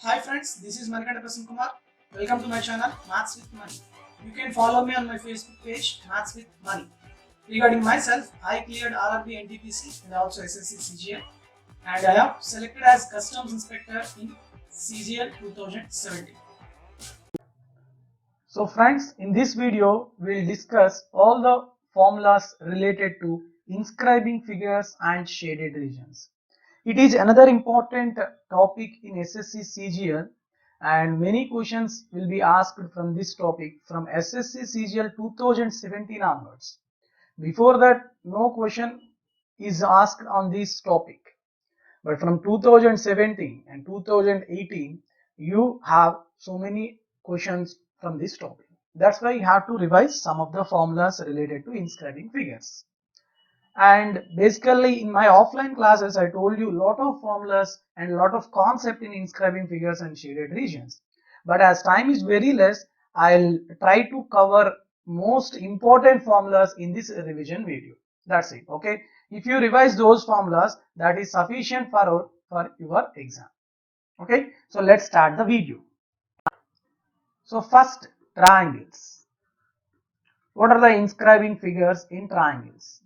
Hi friends, this is Manikanta Prasanna Kumar. Welcome to my channel Maths with Money. You can follow me on my Facebook page Maths with Money. Regarding myself, I cleared RRB NTPC and also SSC CGL, and I am selected as Customs Inspector in CGL 2017. So friends, in this video we will discuss all the formulas related to inscribing figures and shaded regions. It is another important topic in SSC CGL, and many questions will be asked from this topic from SSC CGL 2017 onwards. Before that, no question is asked on this topic, but from 2017 and 2018 you have so many questions from this topic. That's why you have to revise some of the formulas related to inscribing figures. And basically in my offline classes I told you lot of formulas and a lot of concept in inscribing figures and shaded regions, but as time is very less, I'll try to cover most important formulas in this revision video. That's it. Okay, if you revise those formulas, that is sufficient for your exam. Okay, so let's start the video. So first, triangles. What are the inscribing figures in triangles?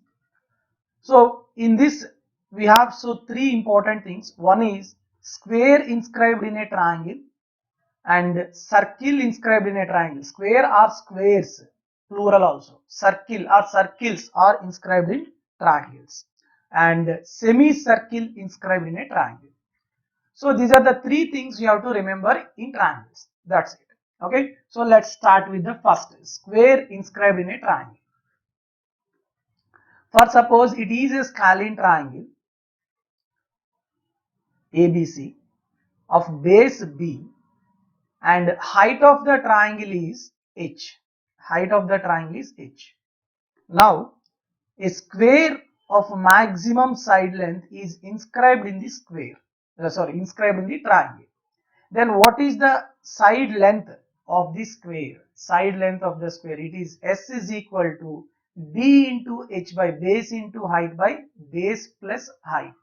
So in this we have three important things. One is square inscribed in a triangle and circle inscribed in a triangle. Square or squares, plural also. Circle or circles are inscribed in triangles, and semicircle inscribed in a triangle. So these are the three things you have to remember in triangles. That's it. Okay. So let's start with the first, square inscribed in a triangle. For suppose it is a scalene triangle ABC of base B and height of the triangle is H. Height of the triangle is H. Now a square of maximum side length is inscribed in the inscribed in the triangle. Then what is the side length of the square? Side length of the square, it is S is equal to B into H by base into height by base plus height.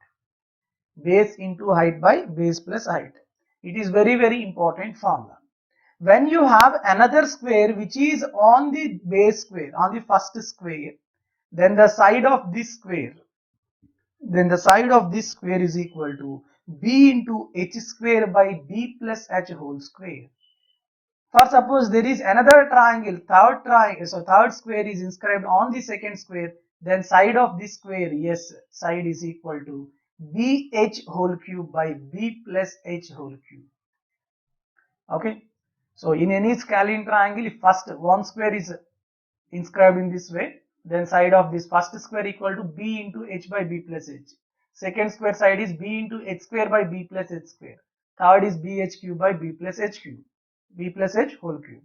Base into height by base plus height. It is very important formula. When you have another square which is on the base square, on the first square, then the side of this square is equal to B into H square by B plus H whole square. For suppose there is another triangle, third square is inscribed on the second square, then side of this square, yes, side is equal to BH whole cube by B plus H whole cube. Okay. So in any scalene triangle, if first one square is inscribed in this way, then side of this first square equal to B into H by B plus H. Second square side is B into H square by B plus H square. Third is BH cube by B plus H cube. B plus H whole cube.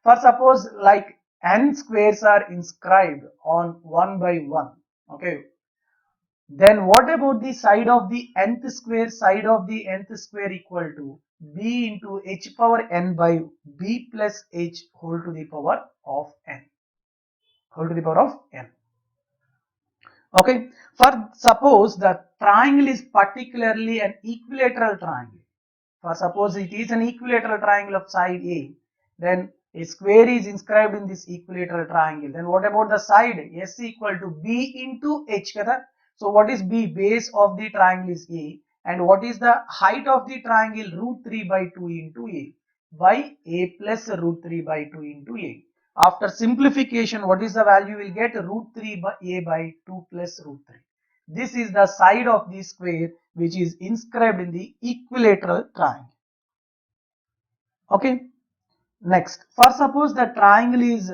For suppose like n squares are inscribed on 1 by 1. Okay. Then what about the side of the nth square? Side of the nth square equal to B into H power n by B plus H whole to the power of n. Whole to the power of n. Okay. For suppose the triangle is particularly an equilateral triangle. For suppose it is an equilateral triangle of side A, then a square is inscribed in this equilateral triangle. Then what about the side? S equal to B into H. So what is B? Base of the triangle is A, and what is the height of the triangle? Root 3 by 2 into A by A plus root 3 by 2 into A. After simplification, what is the value? Will get root 3 by A by 2 plus root 3. This is the side of the square which is inscribed in the equilateral triangle. Okay. Next, for suppose the triangle is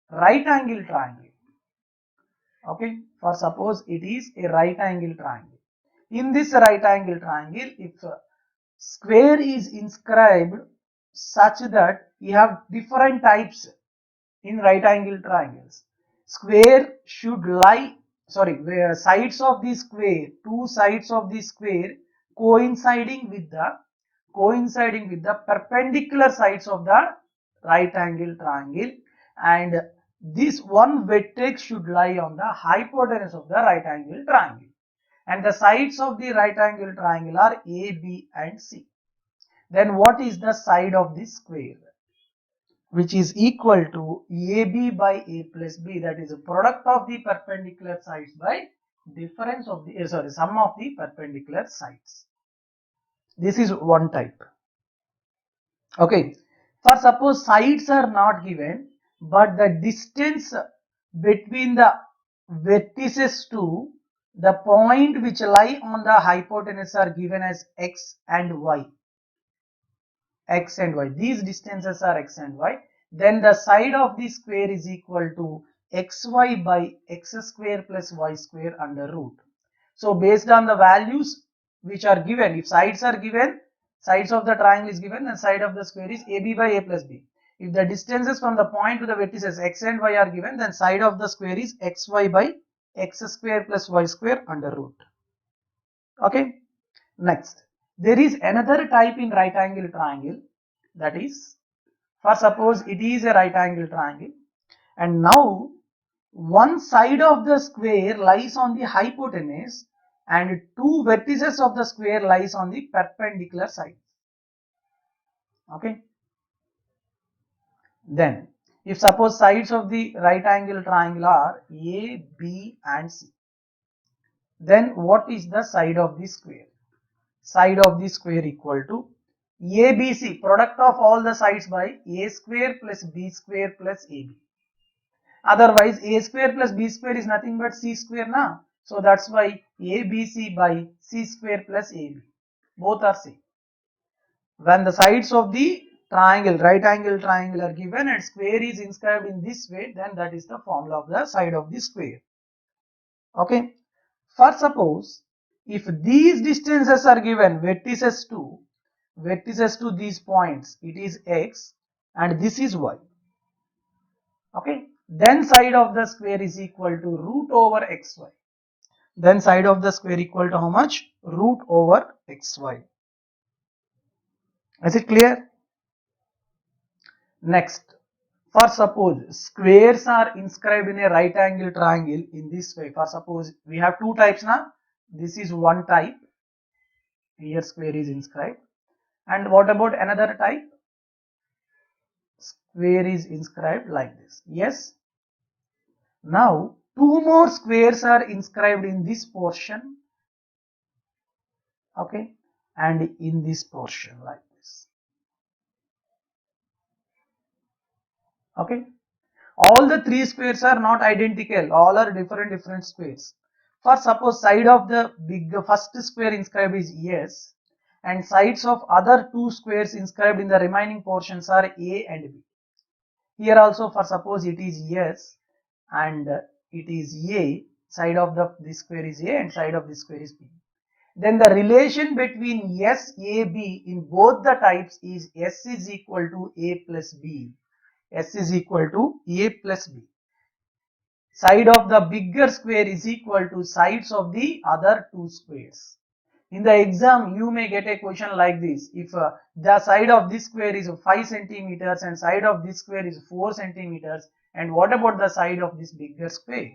right angle triangle. Okay. For suppose it is a right angle triangle. In this right angle triangle, if square is inscribed such that you have different types in right angle triangles, square should lie, where sides of the square, two sides of the square coinciding with the perpendicular sides of the right angle triangle, and this one vertex should lie on the hypotenuse of the right angle triangle, and the sides of the right angle triangle are A, B and C. then what is the side of this square? Which is equal to AB by A plus B, that is a product of the perpendicular sides by difference of the sum of the perpendicular sides. This is one type. Okay, for suppose sides are not given, but the distance between the vertices to the point which lie on the hypotenuse are given as x and y. X and y, these distances are x and y, then the side of the square is equal to xy by x square plus y square under root. So based on the values which are given, if sides are given, sides of the triangle is given, then side of the square is AB by A plus B. If the distances from the point to the vertices x and y are given, then side of the square is xy by x square plus y square under root. Okay. Next, there is another type in right angle triangle, that is, for suppose it is a right angle triangle, and now one side of the square lies on the hypotenuse and two vertices of the square lies on the perpendicular side. Okay. Then, if suppose sides of the right angle triangle are A, B and C, then what is the side of the square? Side of the square equal to ABC, product of all the sides by A square plus B square plus AB. Otherwise, A square plus B square is nothing but C square now. So that's why ABC by C square plus AB. Both are same. When the sides of the triangle, right angle triangle are given and square is inscribed in this way, then that is the formula of the side of the square. Okay. For suppose, if these distances are given, vertices to these points, it is x and this is y. Okay, then side of the square is equal to root over xy. Then side of the square equal to how much? Root over xy. Is it clear? Next, for suppose squares are inscribed in a right angle triangle in this way. For suppose we have two types now. This is one type. Here square is inscribed. And what about another type? Square is inscribed like this. Yes. Now, two more squares are inscribed in this portion. Okay. And in this portion like this. Okay. All the three squares are not identical. All are different squares. For suppose side of the first square inscribed is S and sides of other two squares inscribed in the remaining portions are A and B. Here also for suppose it is S and it is A, side of this square is A and side of this square is B. Then the relation between S, A, B in both the types is S is equal to A plus B. S is equal to A plus B. Side of the bigger square is equal to sides of the other two squares. In the exam, you may get a question like this. If the side of this square is 5 centimeters and side of this square is 4 centimeters, and what about the side of this bigger square?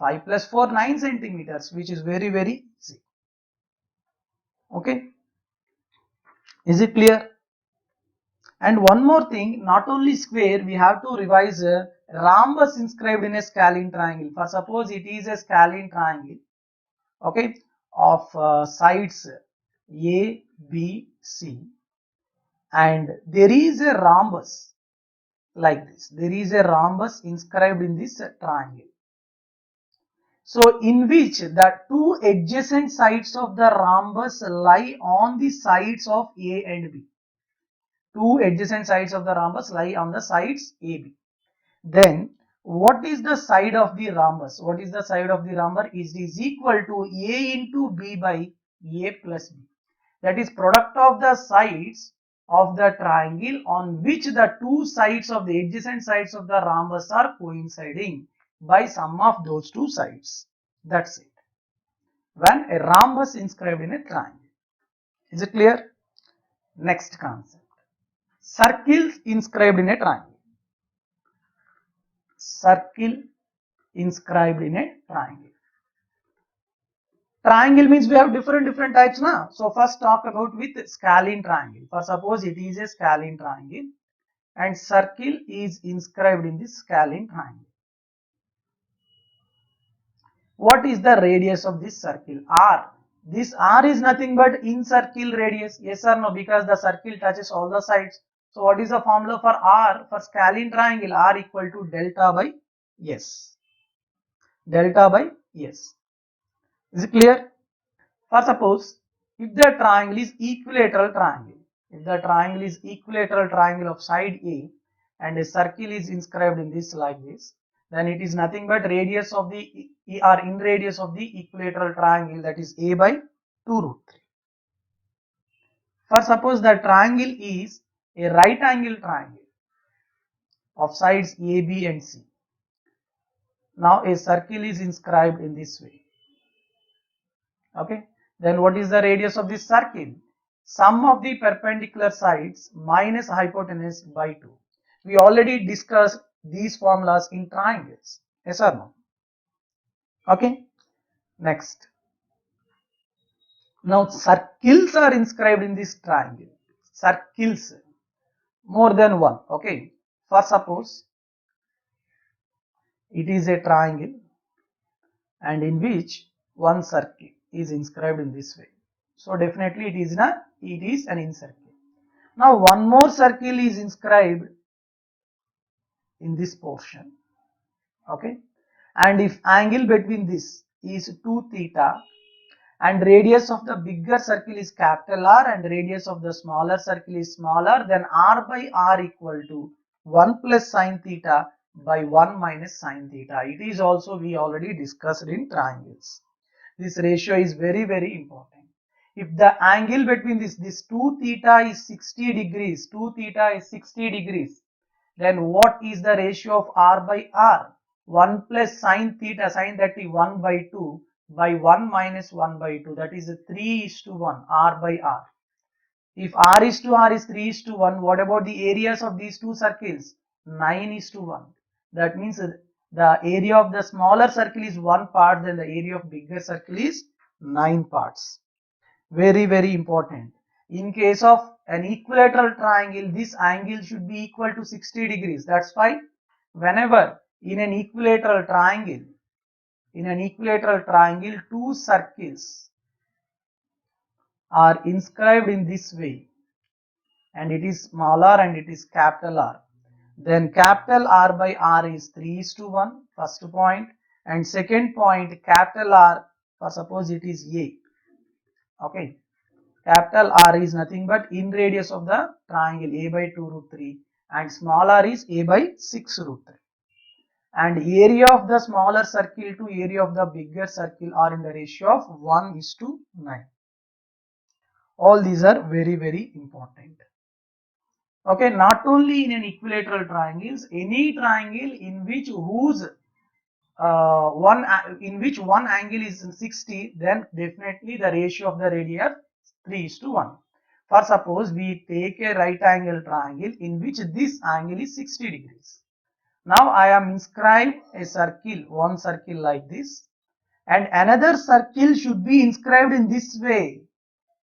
5 plus 4, 9 centimeters, which is very easy. Okay. Is it clear? And one more thing, not only square, we have to revise a rhombus inscribed in a scalene triangle. For suppose it is a scalene triangle, okay, of sides A, B, C, and there is a rhombus like this. There is a rhombus inscribed in this triangle. So, in which the two adjacent sides of the rhombus lie on the sides of A and B. Two adjacent sides of the rhombus lie on the sides AB. Then, what is the side of the rhombus? What is the side of the rhombus? It is equal to A into B by A plus B. That is product of the sides of the triangle on which the two sides of the adjacent sides of the rhombus are coinciding by sum of those two sides. That's it. When a rhombus inscribed in a triangle. Is it clear? Next concept. Circles inscribed in a triangle. Circle inscribed in a triangle. triangle means we have different types now. So first talk about with scalene triangle. For suppose it is a scalene triangle and circle is inscribed in this scalene triangle. What is the radius of this circle? R. This R is nothing but in circle radius. Yes or no? Because the circle touches all the sides. So what is the formula for R for scalene triangle? R equal to delta by S. Delta by S. Is it clear? For suppose if the triangle is equilateral triangle, if the triangle is equilateral triangle of side A and a circle is inscribed in this like this, then it is nothing but radius of the or in radius of the equilateral triangle, that is A by 2 root 3. For suppose the triangle is a right angle triangle of sides A, B and C. Now a circle is inscribed in this way. Okay. Then what is the radius of this circle? Sum of the perpendicular sides minus hypotenuse by 2. We already discussed these formulas in triangles. Yes or no? Okay. Next. Now circles are inscribed in this triangle. Circles. More than one. Okay. For suppose it is a triangle and in which one circle is inscribed in this way. So definitely it is an in circle. Now one more circle is inscribed in this portion. Okay. And if angle between this is 2 theta and radius of the bigger circle is capital R and radius of the smaller circle is smaller, then R by R equal to 1 plus sine theta by 1 minus sine theta. It is also we already discussed in triangles. This ratio is very important. If the angle between this 2 theta is 60 degrees, 2 theta is 60 degrees, then what is the ratio of R by R? 1 plus sine theta, sine that is 1 by 2 by 1 minus 1 by 2, that is 3:1, R by R. If R is to R is 3:1, what about the areas of these two circles? 9:1. That means the area of the smaller circle is 1 part, then the area of bigger circle is 9 parts. Very important. In case of an equilateral triangle, this angle should be equal to 60 degrees. That's why whenever in an equilateral triangle, two circles are inscribed in this way and it is small r and it is capital R, then capital R by R is 3:1, first point, and second point capital R, for suppose it is A. Okay, capital R is nothing but in radius of the triangle A by 2 root 3 and small r is A by 6 root 3. And area of the smaller circle to area of the bigger circle are in the ratio of 1:9. All these are very important. Okay, not only in an equilateral triangles, any triangle in which one angle is 60, then definitely the ratio of the radii are 3:1. For suppose we take a right angle triangle in which this angle is 60 degrees. Now I am inscribed a circle, one circle like this, and another circle should be inscribed in this way,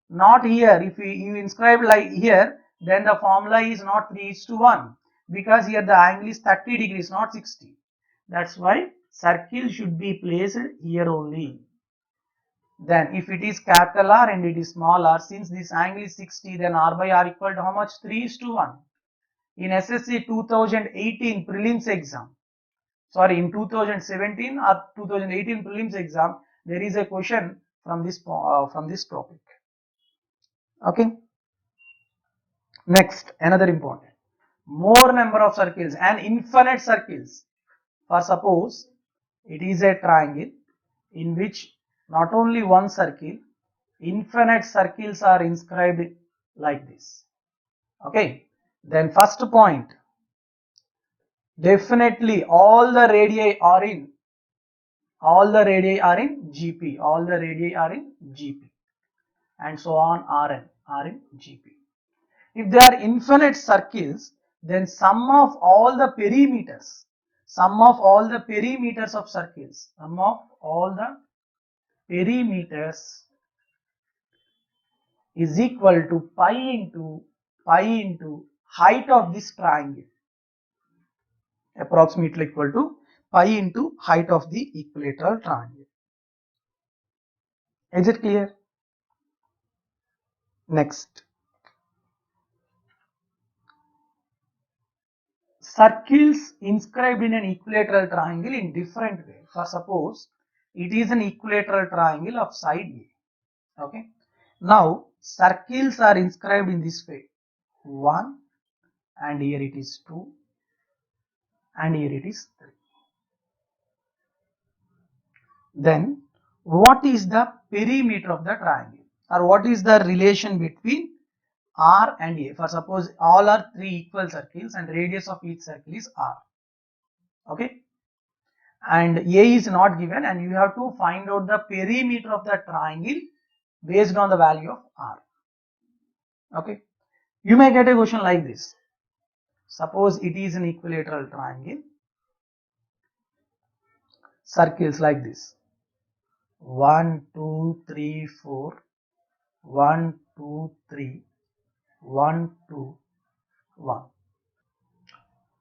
not here. If you inscribe like here, then the formula is not 3:1 because here the angle is 30 degrees, not 60. That's why circle should be placed here only. Then if it is capital R and it is small r, since this angle is 60, then R by R equal to how much? 3:1. In SSC 2018 prelims exam, sorry, in 2017 or 2018 prelims exam, there is a question from this topic. Okay. Next, another important, more number of circles and infinite circles. For suppose it is a triangle in which not only one circle, infinite circles are inscribed like this. Okay. Then first point, definitely all the radii are in GP, all the radii are in GP, and so on Rn are in GP. If they are infinite circles, then sum of all the perimeters of circles, sum of all the perimeters is equal to pi into height of this triangle, approximately equal to pi into height of the equilateral triangle. Is it clear? Next, circles inscribed in an equilateral triangle in different way. For suppose it is an equilateral triangle of side A. Okay. Now circles are inscribed in this way: 1, and here it is 2, and here it is 3. Then what is the perimeter of the triangle, or what is the relation between R and A? For suppose all are 3 equal circles and radius of each circle is R. Okay. And A is not given, and you have to find out the perimeter of the triangle based on the value of R. Okay. You may get a question like this. Suppose it is an equilateral triangle, circles like this: 1, 2, 3, 4, 1, 2, 3, 1, 2, 1.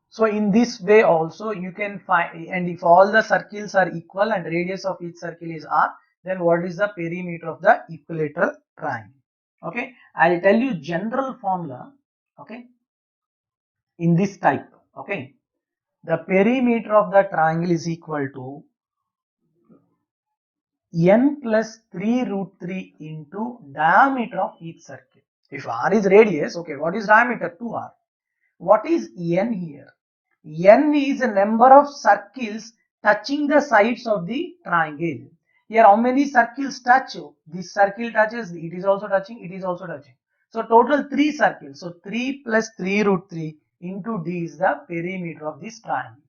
So in this way also you can find, and if all the circles are equal and radius of each circle is R, then what is the perimeter of the equilateral triangle? Okay, I'll tell you general formula. Okay, in this type. Okay, the perimeter of the triangle is equal to n plus 3 root 3 into diameter of each circle. If R is radius, okay, what is diameter? 2R. What is n here? N is a number of circles touching the sides of the triangle. Here how many circles touch? This circle touches, it is also touching, it is also touching. So total 3 circles. So 3 plus 3 root 3 into D is the perimeter of this triangle.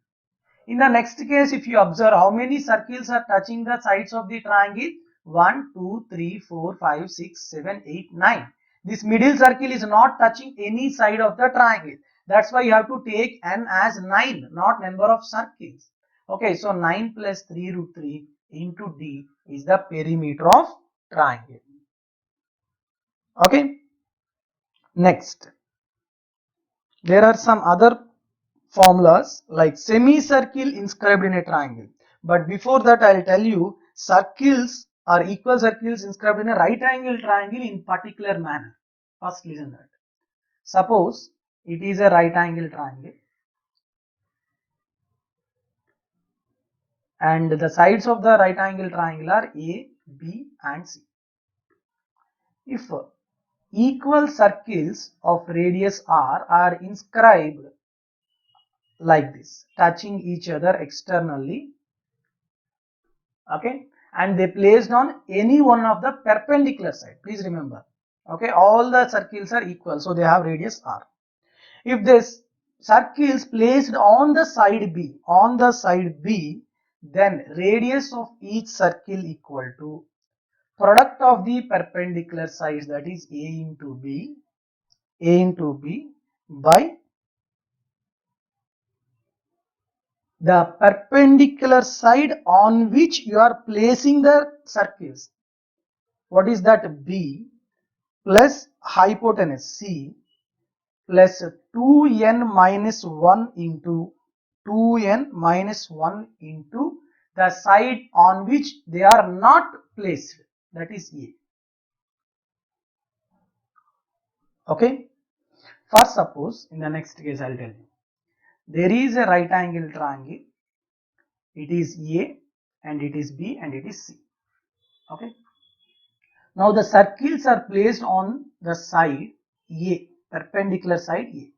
In the next case, if you observe how many circles are touching the sides of the triangle: 1, 2, 3, 4, 5, 6, 7, 8, 9. This middle circle is not touching any side of the triangle. That's why you have to take n as 9, not number of circles. Okay, so 9 plus 3 root 3 into D is the perimeter of triangle. Okay. Next, there are some other formulas like semicircle inscribed in a triangle. But before that, I'll tell you circles are equal circles inscribed in a right angle triangle in particular manner. First listen that. Suppose it is a right angle triangle and the sides of the right angle triangle are A, B and C. If equal circles of radius R are inscribed like this, touching each other externally, okay, and they placed on any one of the perpendicular side. Please remember, okay, all the circles are equal, so they have radius R. If this circles placed on the side B, then radius of each circle equal to product of the perpendicular sides, that is A into B by the perpendicular side on which you are placing the circles. What is that? B plus hypotenuse C plus 2n minus 1 into the side on which they are not placed, that is A. Okay. First, suppose in the next case I'll tell you. There is a right angle triangle. It is A and it is B and it is C. Okay. Now the circles are placed on the side A, perpendicular side A.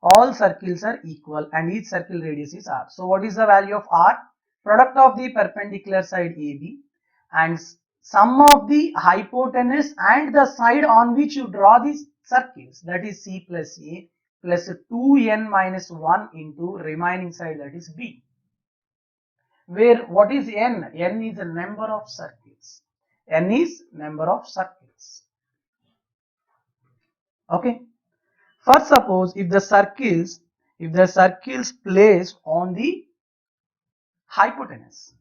All circles are equal and each circle radius is R. So what is the value of R? Product of the perpendicular side AB and sum of the hypotenuse and the side on which you draw these circles, that is C plus A plus 2n minus 1 into remaining side, that is B. Where what is n? N is the number of circles. N is number of circles. Okay. First, suppose if the circles placed on the hypotenuse.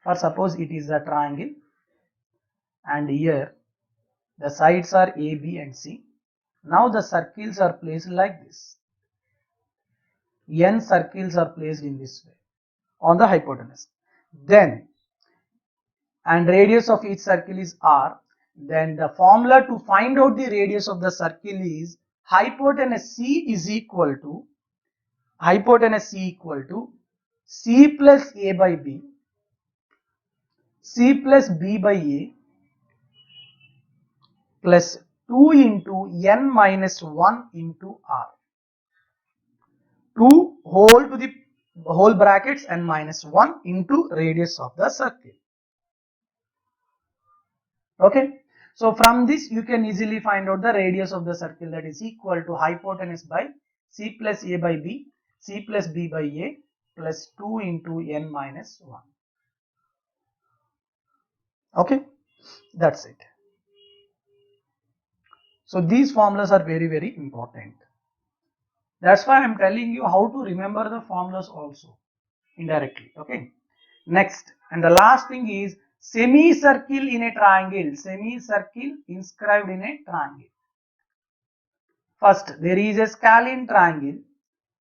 For suppose it is a triangle and here the sides are A, B and C. Now the circles are placed like this. N circles are placed in this way on the hypotenuse. Then, and radius of each circle is R. Then the formula to find out the radius of the circle is hypotenuse C is equal to C plus A by B, C plus B by A plus 2 into N minus 1 into R. 2 whole to the whole brackets and minus 1 into radius of the circle. Okay. So from this you can easily find out the radius of the circle, that is equal to hypotenuse by C plus A by B, C plus B by A plus 2 into N minus 1. Okay. That's it. So these formulas are very, very important. That's why I am telling you how to remember the formulas also indirectly. Okay. Next, and the last thing is semicircle in a triangle. Semicircle inscribed in a triangle. First, there is a scalene triangle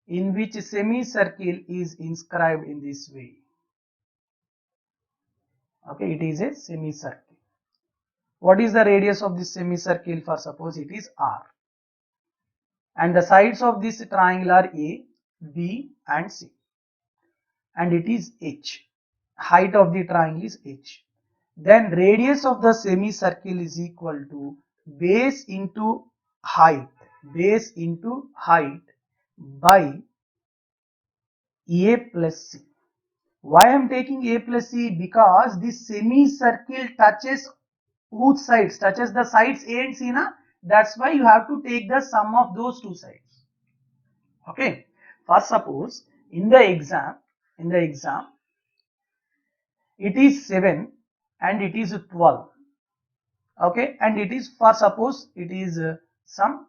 in which semicircle is inscribed in this way. Okay, it is a semicircle. What is the radius of this semicircle? For suppose it is R. And the sides of this triangle are A, B and C. And it is H. Height of the triangle is H. Then radius of the semicircle is equal to base into height by A plus C. Why I am taking A plus C? Because this semicircle touches whose sides? Touches the sides A and C, na? That's why you have to take the sum of those two sides. Okay. First, suppose in the exam, it is 7 and it is 12. Okay, and it is, for suppose it is some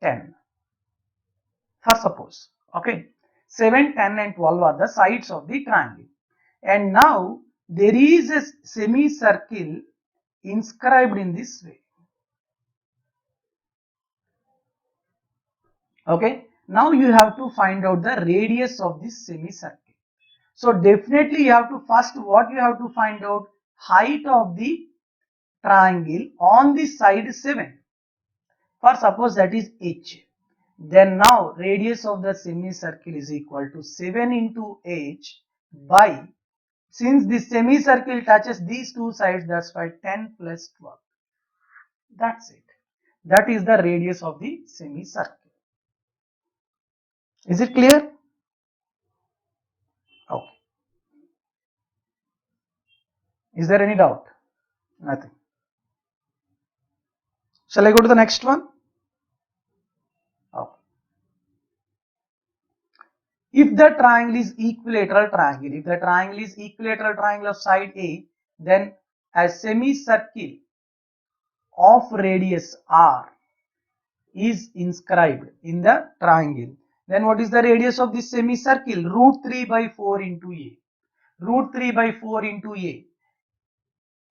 10. For suppose, okay, 7, 10 and 12 are the sides of the triangle. And now there is a semicircle inscribed in this way. Okay, now you have to find out the radius of this semicircle. So definitely you have to first, what you have to find out? Height of the triangle on the side 7. For suppose that is H. Then now radius of the semicircle is equal to 7 into H by, since the semicircle touches these two sides, that's why 10 plus 12. That's it. That is the radius of the semicircle. Is it clear? Okay. Is there any doubt? Nothing. Shall I go to the next one? Okay. If the triangle is equilateral triangle, of side A, then a semicircle of radius R is inscribed in the triangle. Then what is the radius of this semicircle? Root 3 by 4 into A. Root 3 by 4 into A.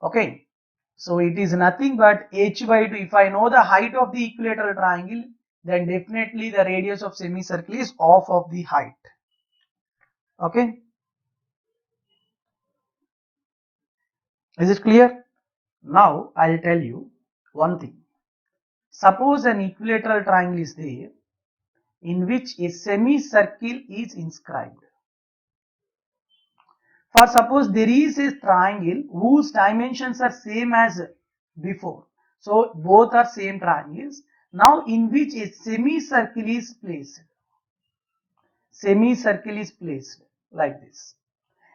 Okay. So it is nothing but H by 2. If I know the height of the equilateral triangle, then definitely the radius of semicircle is half of the height. Okay. Is it clear? Now I'll tell you one thing. Suppose an equilateral triangle is there in which a semicircle is inscribed. For suppose there is a triangle whose dimensions are same as before. So both are same triangles. Now in which a semicircle is placed. Semicircle is placed like this.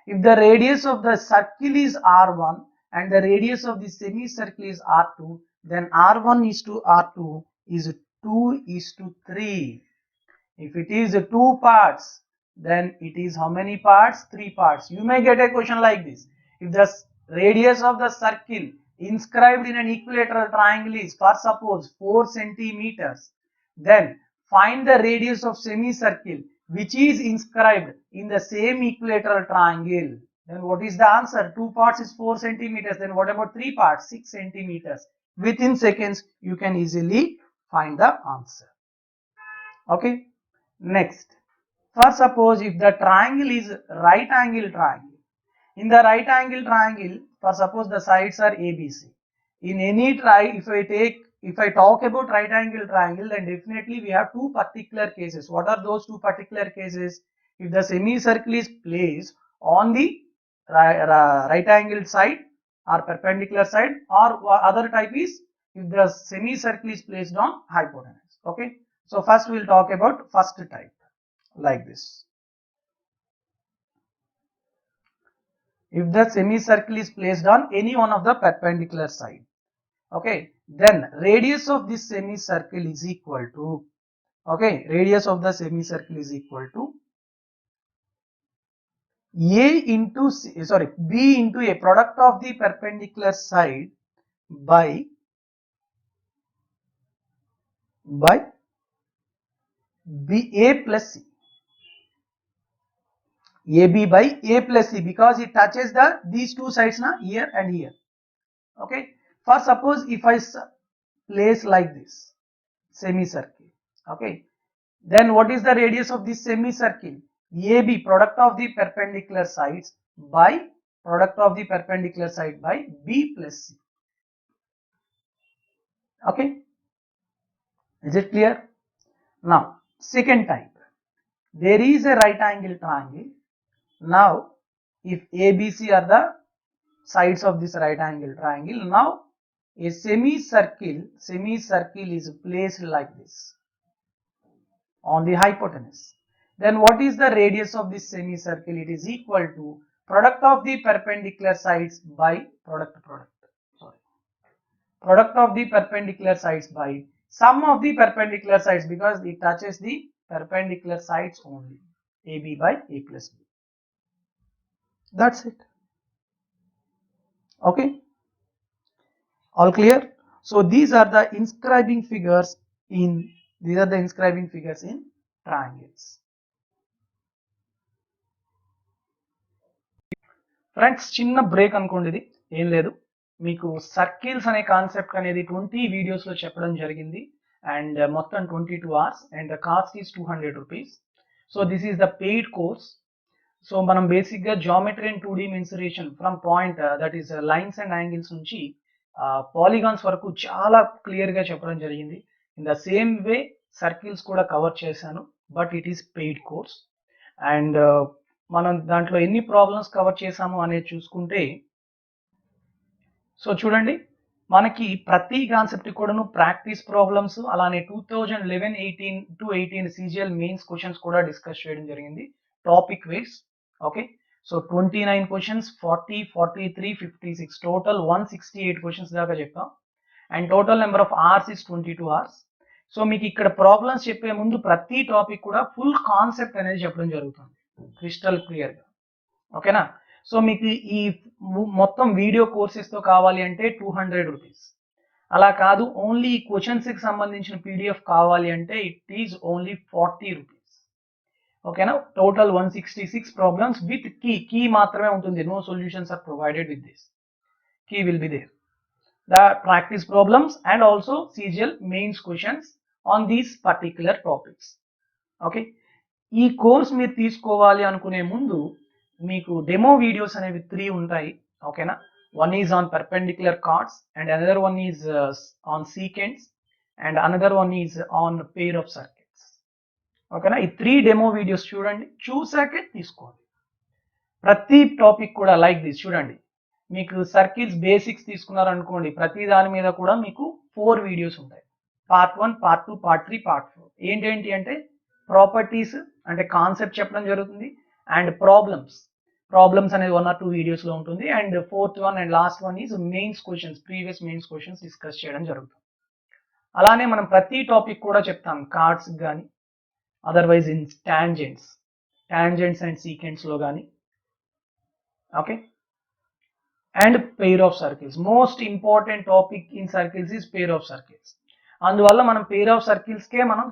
If the radius of the circle is R1 and the radius of the semicircle is R2, then R1 is to R2 is 2 is to 3. If it is 2 parts, then it is how many parts? 3 parts. You may get a question like this. If the radius of the circle inscribed in an equilateral triangle is, for suppose, 4 centimeters, then find the radius of semicircle which is inscribed in the same equilateral triangle. Then what is the answer? 2 parts is 4 centimeters. Then what about 3 parts? 6 centimeters. Within seconds, you can easily find the answer. Okay. Next, for suppose if the triangle is right angle triangle. In the right angle triangle, for suppose the sides are ABC. In any if I talk about right angle triangle, then definitely we have two particular cases. What are those two particular cases? If the semicircle is placed on the right angle side or perpendicular side, or other type is if the semicircle is placed on hypotenuse. Okay. So first we will talk about first type like this. If the semicircle is placed on any one of the perpendicular side, okay, then radius of this semicircle is equal to, okay, radius of the semicircle is equal to A into C, sorry, B into A, product of the perpendicular side by B A plus C. AB by A plus C, because it touches these two sides na, here and here. Okay. For suppose if I place like this semicircle, okay, then what is the radius of this semicircle? AB, product of the perpendicular sides by B plus C. Okay, is it clear? Now second type, there is a right angle triangle. Now if ABC are the sides of this right angle triangle, now a semicircle is placed like this on the hypotenuse. Then what is the radius of this semicircle? It is equal to product of the perpendicular sides by product of the perpendicular sides by sum of the perpendicular sides, because it touches the perpendicular sides only, AB by A plus B. That's it. Okay, all clear? So these are the inscribing figures in triangles. Friends, చిన్న break అనుకోండి, ఇది ఏం లేదు. మీకు circles అనే concept అనేది 20 వీడియోస్లో చెప్పడం జరిగింది, అండ్ మొత్తం 22 hours, and the cost is 200 rupees. So this is the paid course. సో మనం బేసిక్గా geometry and 2D mensuration from point that is lines and angles నుంచి పాలిగాన్స్ వరకు చాలా క్లియర్గా చెప్పడం జరిగింది. In the same way circles కూడా కవర్ చేశాను, but it is paid course. And మనం దాంట్లో ఎన్ని ప్రాబ్లమ్స్ కవర్ చేసాము అనేది చూసుకుంటే, సో చూడండి, మనకి ప్రతి కాన్సెప్ట్ కూడాను ప్రాక్టీస్ ప్రాబ్లమ్స్, అలానే 2011-18 CGL మెయిన్స్ క్వశ్చన్స్ కూడా డిస్కస్ చేయడం జరిగింది topic wise. Okay, so 29 questions, 40, 43, 56, total 168 questions దాకా చెప్పాం. And total number of hours is 22 hours. So మీకు ఇక్కడ ప్రాబ్లమ్స్ చెప్పే ముందు ప్రతి టాపిక్ కూడా ఫుల్ కాన్సెప్ట్ అనేది చెప్పడం జరుగుతుంది క్రిస్టల్ క్లియర్గా. ఓకేనా? సో మీకు ఈ మొత్తం వీడియో కోర్సెస్తో కావాలి అంటే 200 rupees. అలా కాదు, ఓన్లీ ఈ క్వశ్చన్స్కి సంబంధించిన PDF కావాలి అంటే ఇట్ ఈజ్ ఓన్లీ 40 rupees. ఓకేనా? టోటల్ 166 ప్రాబ్లమ్స్ విత్ కీ మాత్రమే ఉంటుంది. No solutions are provided with this. Key will be there. The practice problems and also CGL mains questions on these particular topics. Okay, ఈ course మీరు తీసుకోవాలి అనుకునే ముందు మీకు demo videos అనేవి 3 ఉంటాయి. ఓకేనా? One is on perpendicular cards, and another one is on secants, and another one is on pair of circuits. ఓకేనా? ఈ 3 డెమో వీడియోస్ చూడండి, చూసాకే తీసుకోండి. ప్రతి టాపిక్ కూడా లైక్ దిస్ చూడండి. మీకు సర్కిల్స్ బేసిక్స్ తీసుకున్నారు అనుకోండి, ప్రతి దాని మీద కూడా మీకు 4 వీడియోస్ ఉంటాయి. Part 1, part 2, part 3, part 4. ఏంటేంటి అంటే ప్రాపర్టీస్ అంటే కాన్సెప్ట్ చెప్పడం జరుగుతుంది, అండ్ ప్రాబ్లమ్స్ అనేది 1 or 2 వీడియోస్లో ఉంటుంది, and 4th one and last one is mains questions, previous mains questions discuss చేయడం జరుగుతుంది. అలానే మనం ప్రతి టాపిక్ కూడా చెప్తాం, కార్డ్స్ కానీ, అదర్వైజ్ ఇన్ టాంజెంట్స్ అండ్ సీకెంట్స్లో కానీ. Okay, and pair of circles. Most important topic in circles is pair of circles. అందువల్ల మనం pair of circles కే మనం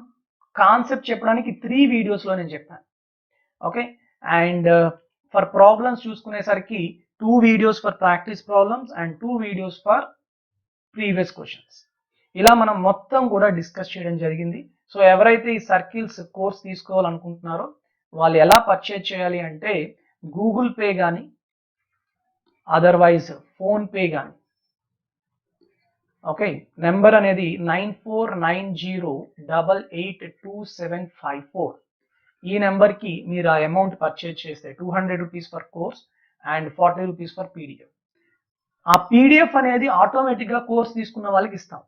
కాన్సెప్ట్ చెప్పడానికి 3 వీడియోస్లో నేను చెప్పాను. ఓకే, అండ్ ఫర్ ప్రాబ్లమ్స్ చూసుకునేసరికి 2 videos for practice problems and 2 videos for previous questions. ఇలా మనం మొత్తం కూడా డిస్కస్ చేయడం జరిగింది. సో ఎవరైతే ఈ సర్కిల్స్ కోర్స్ తీసుకోవాలనుకుంటున్నారో వాళ్ళు ఎలా పర్చేజ్ చేయాలి అంటే గూగుల్ పే కానీ అదర్వైజ్ ఫోన్ పే కానీ, ఓకే, నెంబర్ అనేది 9490882754. ఈ నెంబర్కి మీరు ఆ అమౌంట్ పర్చేజ్ చేస్తే 200 rupees for course and 40 rupees for PDF. ఆ పీడిఎఫ్ అనేది ఆటోమేటిక్గా కోర్స్ తీసుకున్న వాళ్ళకి ఇస్తాం.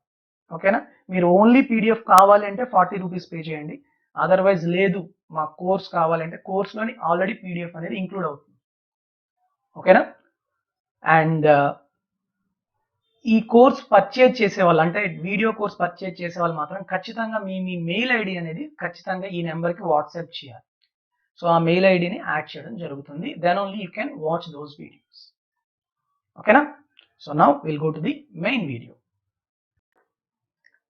ఓకేనా, మీరు ఓన్లీ పీడిఎఫ్ కావాలి అంటే 40 రూపీస్ పే చేయండి. అదర్వైజ్ లేదు మా కోర్స్ కావాలంటే కోర్స్లోని ఆల్రెడీ పీడిఎఫ్ అనేది ఇంక్లూడ్ అవుతుంది. ఓకేనా, అండ్ ఈ కోర్స్ పర్చేజ్ చేసే వాళ్ళు అంటే వీడియో కోర్స్ పర్చేజ్ చేసే వాళ్ళు మాత్రం ఖచ్చితంగా మీ మెయిల్ ఐడి అనేది ఖచ్చితంగా ఈ నెంబర్కి వాట్సాప్ చేయాలి. సో ఆ మెయిల్ ఐడిని యాడ్ చేయడం జరుగుతుంది. Then only you can watch those videos. ఓకేనా, so now will go to the main video.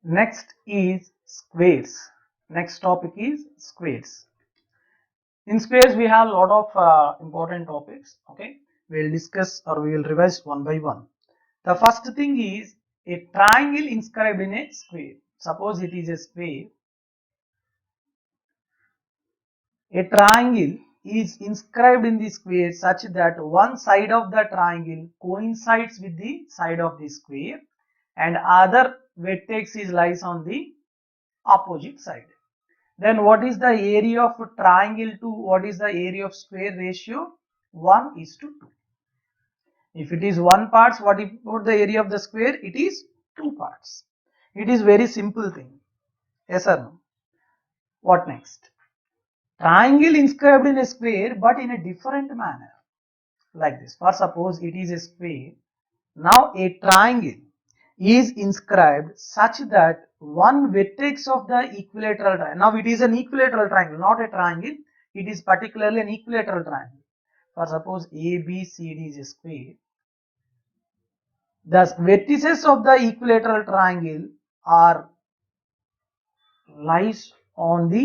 Next is squares. Next topic is squares. In squares we have a lot of important topics. Okay, we'll discuss or we will revise one by one. The first thing is a triangle inscribed in a square. Suppose it is a square. A triangle is inscribed in the square such that one side of the triangle coincides with the side of the square and other vertex is lies on the opposite side. Then what is the area of triangle to what is the area of square ratio? 1:2. If it is 1 parts, what the area of the square? It is 2 parts. It is very simple thing. Yes or no? What next? Triangle inscribed in a square but in a different manner. Like this. For suppose it is a square. Now a triangle is inscribed such that one vertex of the equilateral triangle. Now it is an equilateral triangle, not a triangle. It is particularly an equilateral triangle. For suppose ABCD is a square. The vertices of the equilateral triangle are lies on the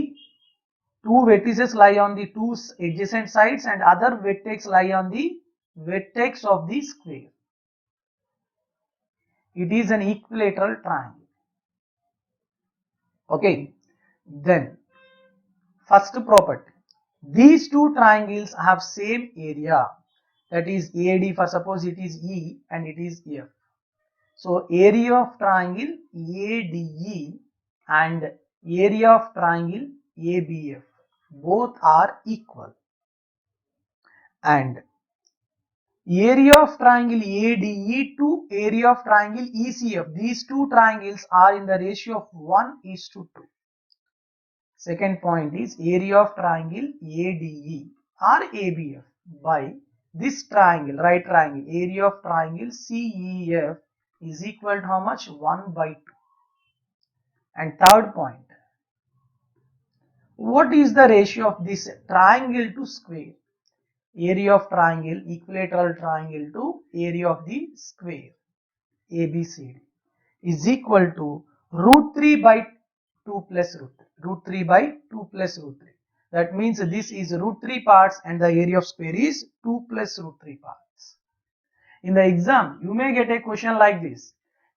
two vertices lie on the two adjacent sides and other vertex lie on the vertex of the square. It is an equilateral triangle. Okay, then first property, these two triangles have same area, that is AD. For suppose it is E and it is F. So area of triangle ADE and area of triangle ABF both are equal, and area of triangle ADE to area of triangle ECF, these two triangles are in the ratio of 1:2. Second point is area of triangle ADE or ABF by this triangle, right triangle, area of triangle CEF is equal to how much? 1/2. And third point, what is the ratio of this triangle to square? Area of triangle, equilateral triangle to area of the square ABCD is equal to √3/2 plus √3/2 plus √3. That means this is √3 parts and the area of square is 2 plus √3 parts. In the exam, you may get a question like this.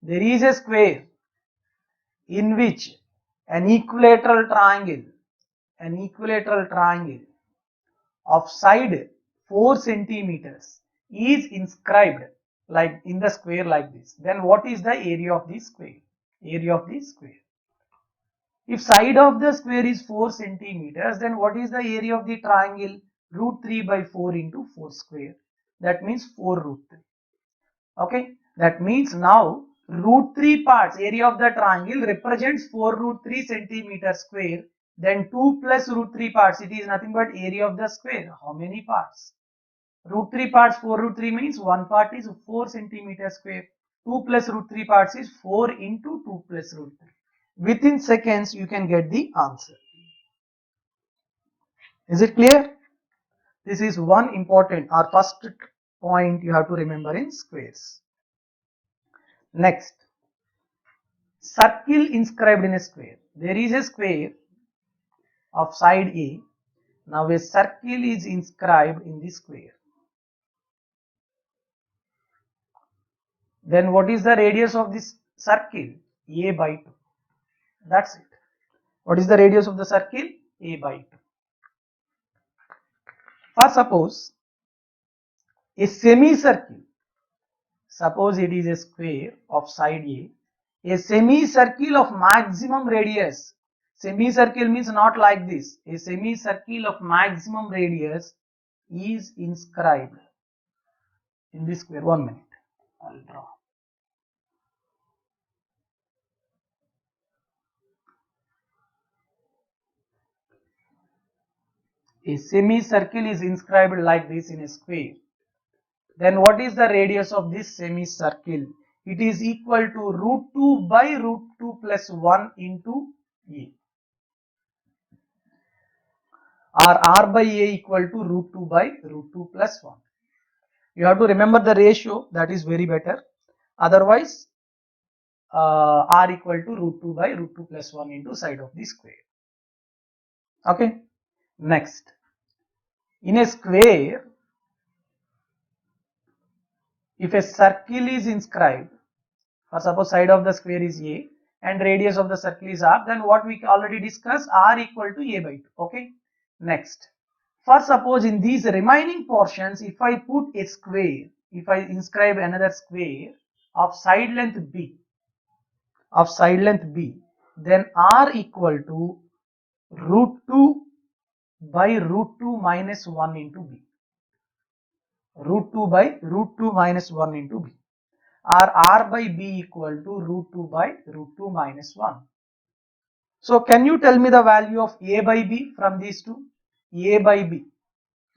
There is a square in which an equilateral triangle of side 4 centimeters is inscribed like in the square like this. Then what is the area of the square? Area of the square. If side of the square is 4 centimeters, then what is the area of the triangle? √3/4 into 4 square. That means 4√3. Okay, that means now √3 parts, area of the triangle represents 4√3 centimeter square. Then 2 plus √3 parts, it is nothing but area of the square. How many parts? √3 parts 4√3 means 1 part is 4 centimeter square. 2 plus √3 parts is 4 into 2 plus √3. Within seconds you can get the answer. Is it clear? This is one important or first point you have to remember in squares. Next, circle inscribed in a square. There is a square of side A Now a circle is inscribed in the square. Then what is the radius of this circle? A by 2. That's it. What is the radius of the circle? A by 2. Or suppose a semicircle, suppose it is a square of side A semicircle of maximum radius. Semicircle means not like this. A semicircle of maximum radius is inscribed in this square. 1 minute. I'll draw. A semicircle is inscribed like this in a square. Then what is the radius of this semicircle? It is equal to root 2 by root 2 plus 1 into A. Or R by A equal to root 2 by root 2 plus 1. You have to remember the ratio, that is very better. Otherwise, R equal to root 2 by root 2 plus 1 into side of the square. Okay. Next, in a square, if a circle is inscribed, or suppose side of the square is A and radius of the circle is R, then what we already discussed, R equal to A by 2. Okay. Next, for suppose in these remaining portions, if I put a square, if I inscribe another square of side length B, then R equal to root 2 by root 2 minus 1 into B. Root 2 by root 2 minus 1 into B. Or R by B equal to root 2 by root 2 minus 1. So can you tell me the value of A by B from these two? A by B,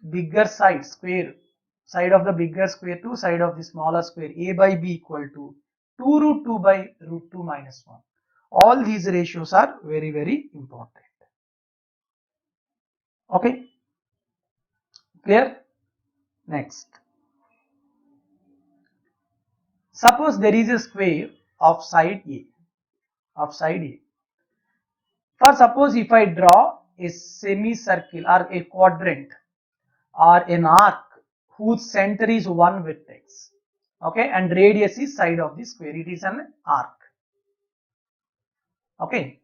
bigger side square, side of the bigger square to side of the smaller square, A by B equal to 2 root 2 by root 2 minus 1. All these ratios are very, very important. Okay, clear? Next, suppose there is a square of side A, For suppose if I draw a semicircle or a quadrant or an arc whose center is one vertex, okay, and radius is side of the square, it is an arc. Okay,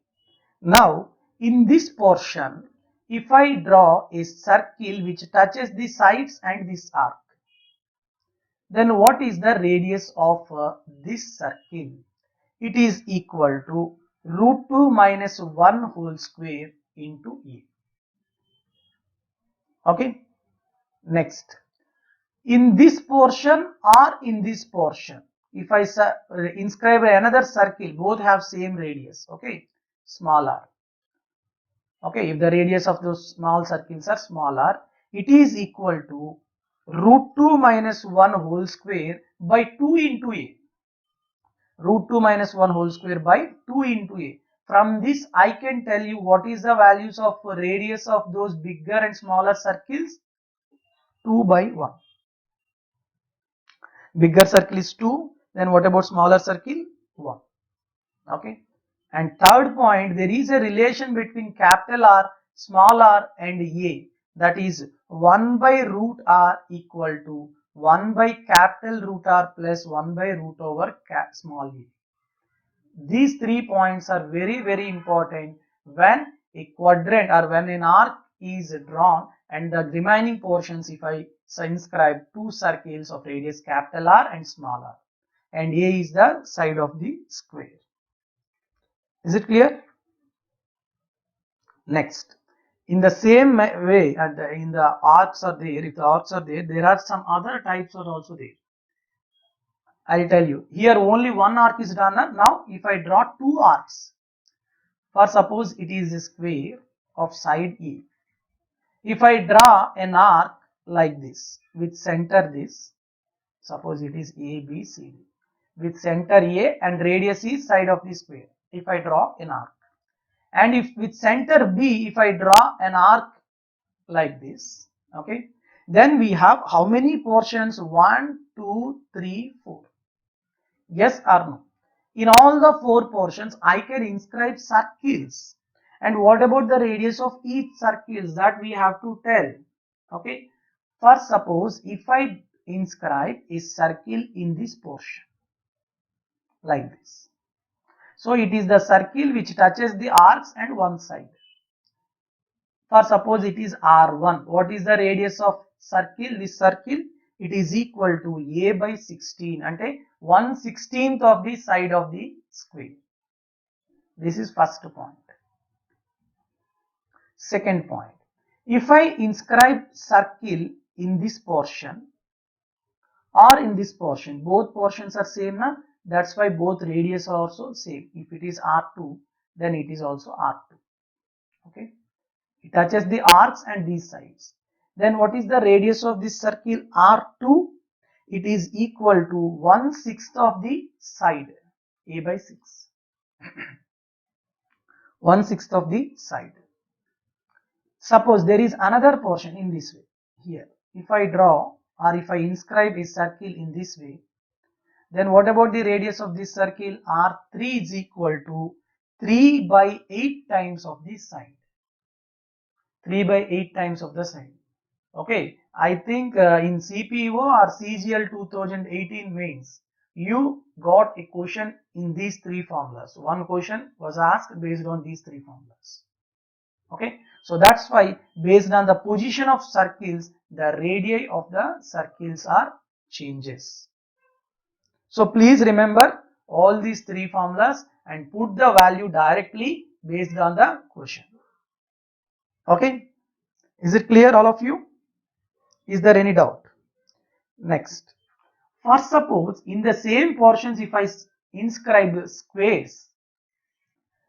now in this portion, if I draw a circle which touches the sides and this arc, then what is the radius of this circle? It is equal to root 2 minus 1 whole square into A. Okay. Next, in this portion or in this portion, if I inscribe another circle, both have same radius, okay, smaller. Okay, if the radius of those small circles are smaller, it is equal to root 2 minus 1 whole square by 2 into A. Root 2 minus 1 whole square by 2 into A. From this, I can tell you what is the values of radius of those bigger and smaller circles. 2 by 1. Bigger circle is 2. Then what about smaller circle? 1. Okay. And third point, there is a relation between capital R, small r and A. That is 1 by root R equal to 1 by capital root R plus 1 by root over small a. These 3 points are very, very important when a quadrant or when an arc is drawn and the remaining portions, if I inscribe two circles of radius capital R and small r, and A is the side of the square. Is it clear? Next, in the same way, in the arcs are there, if the arcs are there, there are some other types are also there. I'll tell you. Here only one arc is done. Now, if I draw two arcs, for suppose it is a square of side A. If I draw an arc like this, with center this, suppose it is A, B, C, D, with center A and radius is side of the square. If I draw an arc, and if with center B, if I draw an arc like this, okay, then we have how many portions? 1, 2, 3, 4. Yes or no? In all the 4 portions, I can inscribe circles, And what about the radius of each circle that we have to tell? Okay. First, suppose if I inscribe a circle in this portion like this. So it is the circle which touches the arcs and one side. For suppose it is R1. What is the radius of circle? This circle, it is equal to A by 16. Ante 1/16th of the side of the square. This is first point. Second point. If I inscribe circle in this portion or in this portion, both portions are same, na? That's why both radius are also same. If it is R2, then it is also R2. Okay. It touches the arcs and these sides. Then what is the radius of this circle R2? It is equal to 1/6 of the side, A by 6. 1/6 of the side. Suppose there is another portion in this way. Here, if I draw or if I inscribe a circle in this way, then what about the radius of this circle? R3 is equal to 3 by 8 times of this side. 3 by 8 times of the side. Okay, I think in CPO or CGL 2018 mains, you got a question in these three formulas. One question was asked based on these three formulas. Okay, so that's why based on the position of circles, the radii of the circles are changes. So please remember all these three formulas and put the value directly based on the question. Okay, is it clear all of you? Is there any doubt? Next, first suppose in the same portions if I inscribe squares,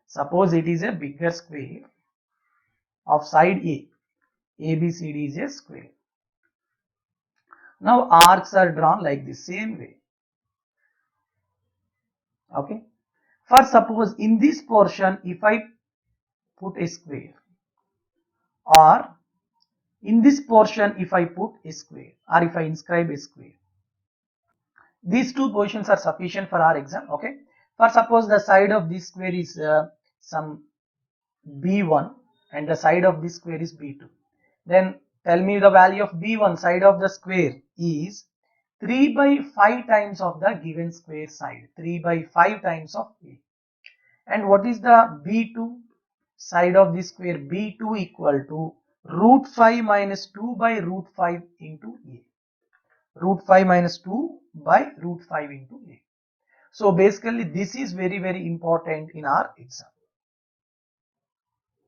suppose it is a bigger square of side A, ABCD is a square. Now arcs are drawn like the same way. Okay. First suppose in this portion if I put a square, or in this portion if I put a square, or if I inscribe a square. These two positions are sufficient for our exam. Okay. For suppose the side of this square is some B1 and the side of this square is B2. Then tell me the value of B1 side of the square is 3 by 5 times of the given square side. 3 by 5 times of A. And what is the B2 side of this square? B2 equal to root 5 minus 2 by root 5 into A. Root 5 minus 2 by root 5 into A. So basically this is very, very important in our exam.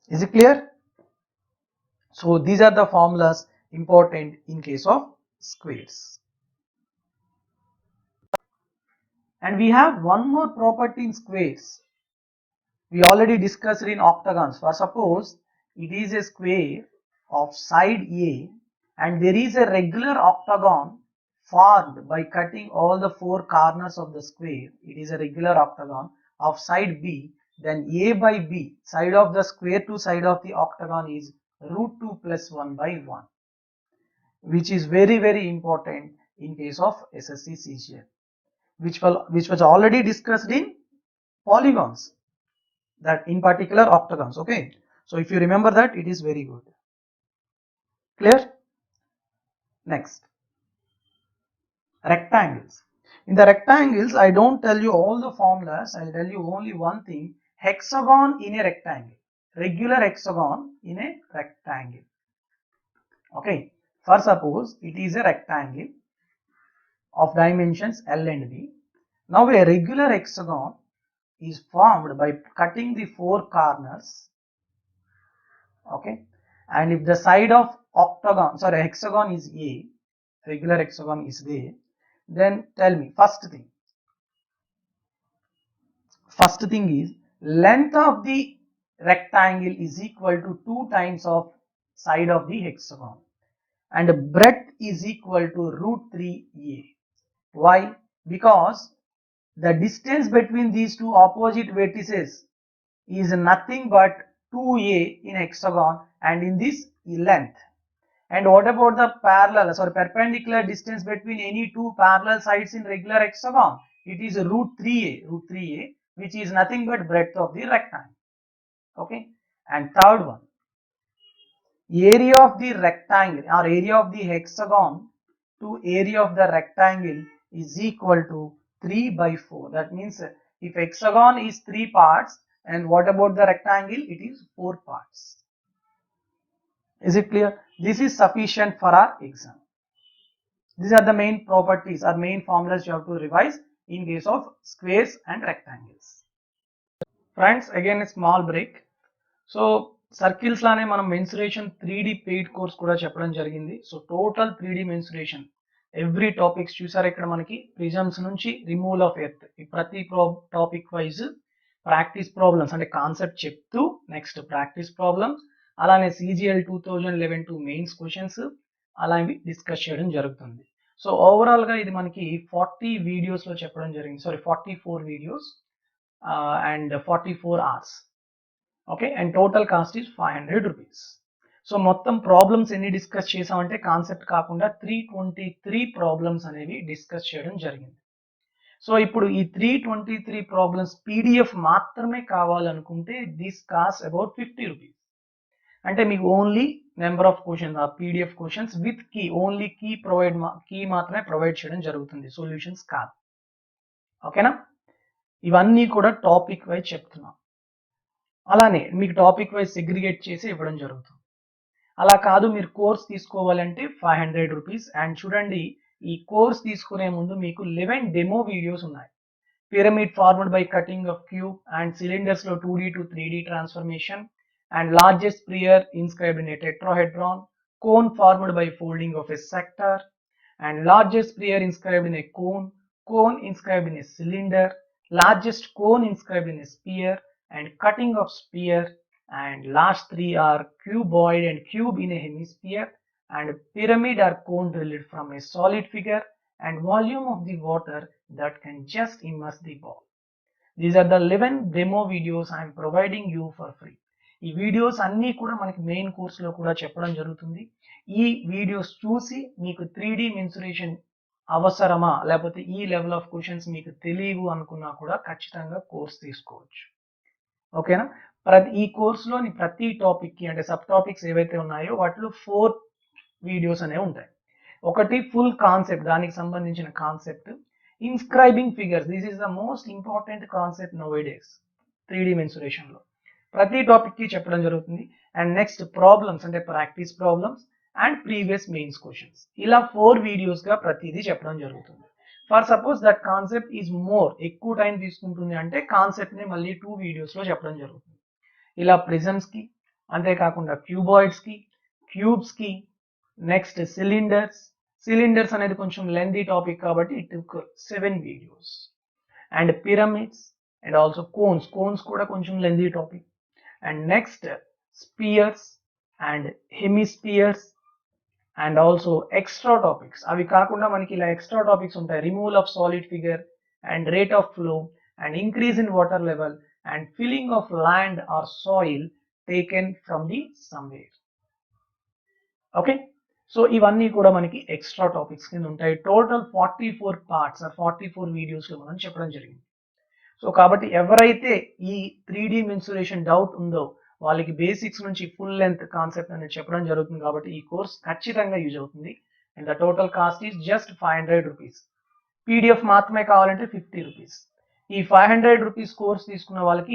Is it clear? So these are the formulas important in case of squares. And we have one more property in squares. We already discussed in octagons. For suppose it is a square of side A and there is a regular octagon formed by cutting all the four corners of the square. It is a regular octagon of side B. Then A by B, side of the square to side of the octagon is root 2 plus 1 by 1, which is very, very important in case of SSC CGL, which was already discussed in polygons, that in particular octagons. Okay, so if you remember that, it is very good. Clear? Next, rectangles. In the rectangles, I don't tell you all the formulas, I'll tell you only one thing: hexagon in a rectangle, regular hexagon in a rectangle. Okay, for suppose it is a rectangle of dimensions L and B. Now a regular hexagon is formed by cutting the four corners. Okay, and if the side of hexagon is A, regular hexagon is there, then tell me first thing is length of the rectangle is equal to 2 times of side of the hexagon, and breadth is equal to root 3A. Why? Because the distance between these two opposite vertices is nothing but 2A in hexagon and in this length. And what about the perpendicular distance between any two parallel sides in regular hexagon? It is root 3A, which is nothing but breadth of the rectangle. Okay, And third one, area of the rectangle or area of the hexagon to area of the rectangle is equal to 3 by 4. That means if hexagon is 3 parts, and what about the rectangle? It is 4 parts. Is it clear? This is sufficient for our exam. These are the main properties or main formulas you have to revise in case of squares and rectangles. Friends, again a small break. So circles లానే మనం mensuration 3D paid course కూడా చెప్పడం జరిగింది. So total 3D mensuration every topics చూసారు ఇక్కడ మనకి prisms నుంచి removal of earth ప్రతి టాపిక్ వైజ్ ప్రాక్టీస్ ప్రాబ్లమ్స్ అంటే కాన్సెప్ట్ చెప్తూ నెక్స్ట్ ప్రాక్టీస్ ప్రాబ్లమ్స్ అలానే CGL 2011 టు మెయిన్స్ క్వశ్చన్స్ అలాంటివి డిస్కస్ చేయడం జరుగుతుంది. సో ఓవరాల్ గా ఇది మనకి 40 వీడియోస్ లో చెప్పడం జరిగింది. Sorry 44 videos and 44 hours. Okay, and total cost is 500 rupees. So మొత్తం ప్రాబ్లమ్స్ ఎన్ని డిస్కస్ చేసామంటే కాన్సెప్ట్ కాకుండా 323 ప్రాబ్లమ్స్ అనేవి డిస్కస్ చేయడం జరిగింది. సో ఇప్పుడు ఈ 323 ప్రాబ్లమ్స్ PDF మాత్రమే కావాలనుకుంటే దిస్ కాస్ట్ అబౌట్ 50 రూపీస్. అంటే మీకు ఓన్లీ నెంబర్ ఆఫ్ క్వశ్చన్స్ ఆ PDF questions with key, only key మాత్రమే ప్రొవైడ్ చేయడం జరుగుతుంది, సొల్యూషన్స్ కాదు. ఓకేనా, ఇవన్నీ కూడా టాపిక్ వైజ్ చెప్తున్నాం. అలానే మీకు టాపిక్ వైజ్ సెగ్రిగేట్ చేసి ఇవ్వడం జరుగుతుంది. అలా కాదు మీరు కోర్స్ తీసుకోవాలంటే 500 రూపీస్. అండ్ చూడండి, ఈ కోర్స్ తీసుకునే ముందు మీకు 11 డెమో వీడియోస్ ఉన్నాయి. Pyramid formed by cutting of cube and cylinders లో 2D to 3D transformation and largest sphere inscribed in a tetrahedron, cone formed by folding of a sector and largest sphere inscribed in a cone inscribed in a cylinder, largest cone inscribed in a sphere and cutting of sphere, and last three are cuboid and cube in a hemisphere and pyramid or cone drilled from a solid figure and volume of the water that can just immerse the ball. These are the 11 demo videos I am providing you for free. ఈ videos అన్నీ కూడా మనకి main కోర్సులో కూడా చెప్పడం జరుగుతుంది. ఈ videos చూసి మీకు 3D మెన్సురేషన్ అవసరమా లేకపోతే ఈ లెవెల్ ఆఫ్ క్వశ్చన్స్ మీకు తెలియవు అనుకున్నా కూడా ఖచ్చితంగా కోర్స్ తీసుకోవచ్చు. ఓకేనా, ఈ కోర్సులోని ప్రతి టాపిక్ కి అంటే సబ్ టాపిక్స్ ఏవైతే ఉన్నాయో వాటిలో 4 వీడియోస్ అనేవి ఉంటాయి. ఒకటి ఫుల్ కాన్సెప్ట్, దానికి సంబంధించిన concept. Inscribing figures, this is the most important concept nowadays 3D mensuration లో ప్రతి టాపిక్ కి చెప్పడం జరుగుతుంది. అండ్ నెక్స్ట్ ప్రాబ్లమ్స్ అంటే practice problems and previous mains questions, ఇలా 4 వీడియోస్ గా ప్రతిదీ చెప్పడం జరుగుతుంది. For suppose that concept is more, ఎక్కువ టైం తీసుకుంటుంది అంటే కాన్సెప్ట్ ని మళ్ళీ 2 వీడియోస్ లో చెప్పడం జరుగుతుంది. ఇలా ప్రిజమ్స్ కి, అంతేకాకుండా క్యూబాయిడ్స్ కి, క్యూబ్స్ కి, నెక్స్ట్ సిలిండర్స్ అనేది కొంచెం లెందీ టాపిక్ కాబట్టి it took 7 videos. And pyramids and also cones కూడా కొంచెం lengthy topic. And next spheres and hemispheres and also extra topics. అవి కాకుండా మనకి ఇలా ఎక్స్ట్రా టాపిక్స్ ఉంటాయి. Removal of solid figure and rate of flow and increase in water level and filling of land or soil taken from the somewhere. Okay, so ఇవన్నీ కూడా మనకి extra topics కింద ఉంటాయి. టోటల్ 44 పార్ట్స్ 44 వీడియోస్ లో మనం చెప్పడం జరిగింది. సో కాబట్టి ఎవరైతే ఈ 3D మెన్సురేషన్ డౌట్ ఉందో వాళ్ళకి బేసిక్స్ నుంచి ఫుల్ లెంత్ కాన్సెప్ట్ అనేది చెప్పడం జరుగుతుంది. కాబట్టి ఈ కోర్స్ ఖచ్చితంగా యూజ్ అవుతుంది. And the total cost is just 500 rupees. PDF మాత్రమే కావాలంటే 50 రూపీస్. ఈ 500 రూపీస్ కోర్స్ తీసుకున్న వాళ్ళకి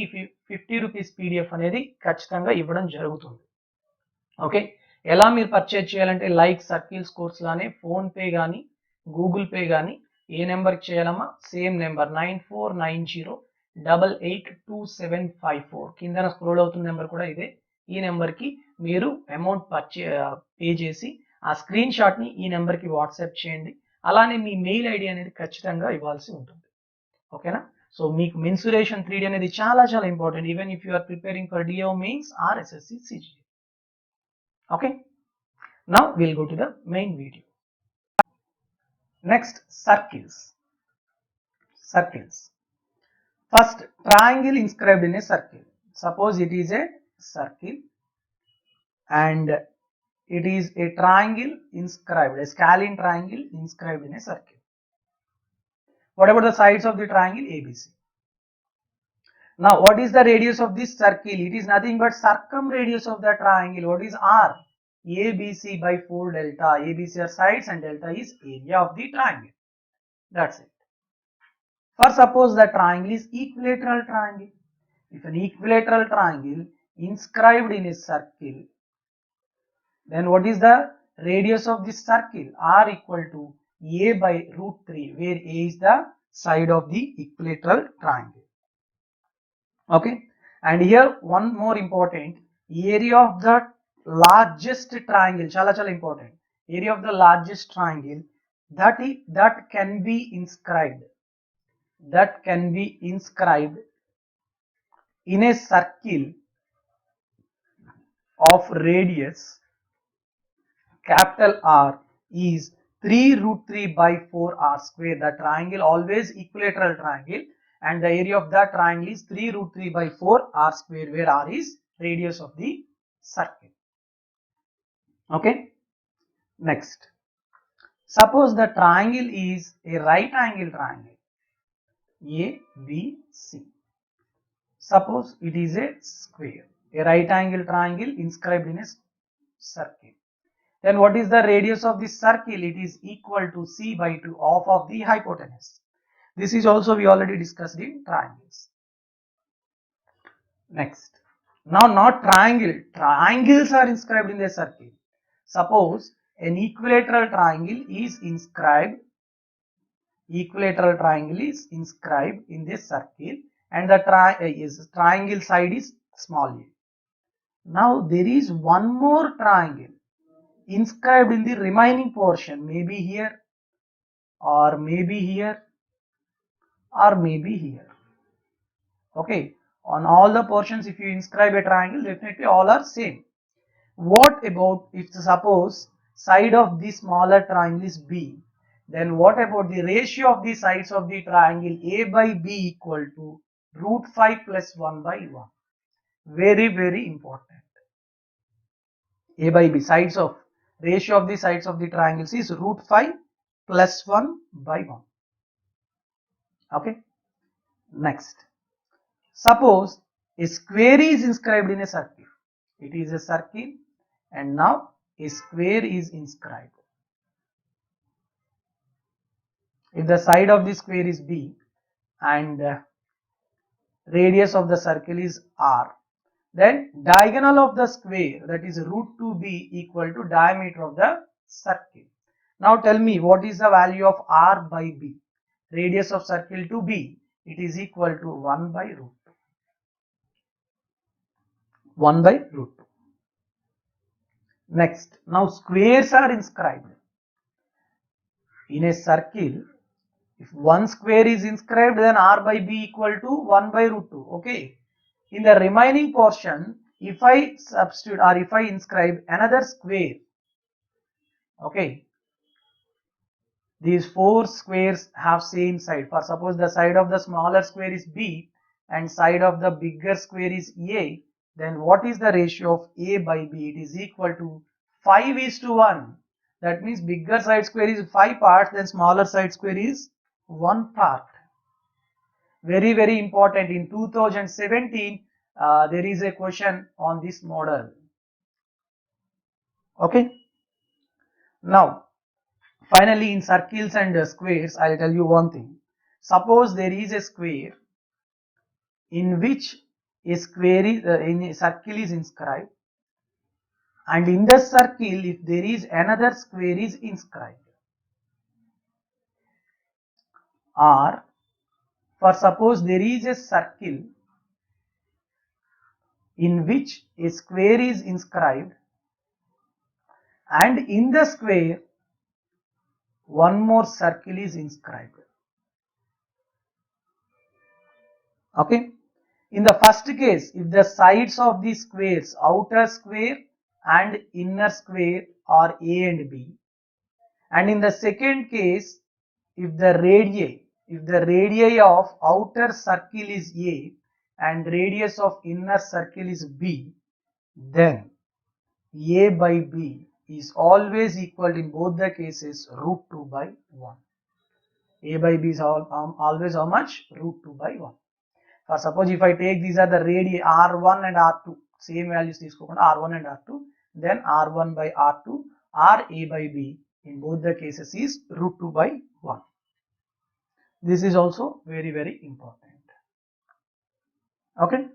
50 రూపీస్ PDF అనేది ఖచ్చితంగా ఇవ్వడం జరుగుతుంది. ఓకే, ఎలా మీరు పర్చేజ్ చేయాలంటే లైక్ సర్కిల్స్ కోర్స్ లానే ఫోన్ పే కానీ గూగుల్ పే కానీ ఏ నెంబర్కి చేయాలమ్మా, సేమ్ నెంబర్ 9490882754 కింద స్క్రోల్ అవుతున్న నెంబర్ కూడా ఇదే. ఈ నెంబర్కి మీరు అమౌంట్ పే చేసి ఆ స్క్రీన్ షాట్ని ఈ నెంబర్కి వాట్సాప్ చేయండి. అలానే మీ మెయిల్ ఐడి అనేది ఖచ్చితంగా ఇవ్వాల్సి ఉంటుంది. ఓకేనా, సో మీకు మెన్సురేషన్ 3D అనేది చాలా చాలా important, even if you are preparing for DO mains or SSC CGL. Okay, now we'll go to the main video. Next, circles. First, triangle inscribed in a circle. Suppose it is a circle and it is a triangle inscribed, a scalene triangle inscribed in a circle. What about the sides of the triangle? ABC. Now what is the radius of this circle? It is nothing but circumradius of the triangle. What is R? ABC by 4 delta. ABC are sides and delta is area of the triangle. That's it. For suppose the triangle is equilateral triangle. If an equilateral triangle inscribed in a circle, then what is the radius of this circle? R equal to A by root 3, where A is the side of the equilateral triangle. Okay, and here one more important, area of the largest triangle, chala important, area of the largest triangle that can be inscribed in a circle of radius capital R is 3 root 3 by 4 R square. The triangle always equilateral triangle, and the area of that triangle is 3 root 3 by 4 R square, where R is radius of the circle. Okay. Next, suppose the triangle is a right angle triangle ABC. Suppose it is a square, a right angle triangle inscribed in a circle. Then what is the radius of this circle? It is equal to C by 2 half of the hypotenuse. This is also we already discussed in triangles. Next, now not triangle, triangles are inscribed in the circle. Suppose an equilateral triangle is inscribed in this circle, and the triangle side is small a. Now there is one more triangle inscribed in the remaining portion, maybe here or maybe here or maybe here. Okay, on all the portions if you inscribe a triangle, definitely all are same. What about if suppose side of the smaller triangle is B, then what about the ratio of the sides of the triangle A by B equal to root 5 plus 1 by 1. Very, very important. A by B, sides of, ratio of the sides of the triangles is root 5 plus 1 by 1. Okay. Next, suppose a square is inscribed in a circle. It is a circle and now a square is inscribed. If the side of the square is B and radius of the circle is R, then diagonal of the square, that is root 2b, equal to diameter of the circle. Now tell me, what is the value of R by B? Radius of circle to B, it is equal to 1 by root 2. 1 by root 2. Next, now squares are inscribed in a circle. If one square is inscribed, then R by B equal to 1 by root 2. Okay. In the remaining portion, if I substitute or if I inscribe another square, okay, these 4 squares have same side. For suppose the side of the smaller square is B and side of the bigger square is A, then what is the ratio of A by B? It is equal to 5:1. That means bigger side square is 5 parts, then smaller side square is 1 part. Very, very important. In 2017, there is a question on this model. Okay. Now, finally, in circles and squares, I'll tell you one thing. Suppose there is a square in which a square is in a circle is inscribed, and in the circle, if there is another square is inscribed, or for suppose there is a circle in which a square is inscribed, and in the square one more circle is inscribed. Okay. In the first case, if the sides of the squares, outer square and inner square, are A and B, and in the second case, if the radii of outer circle is A and radius of inner circle is B, then A by B is always equal in both the cases root 2 by 1. A by B is always how much? Root 2 by 1. For suppose if I take these are the radii R1 and R2, same values తీసుకోకుండా R1 and R2, then R1 by R2 or A by B in both the cases is root 2 by 1. This is also very, very important. Okay.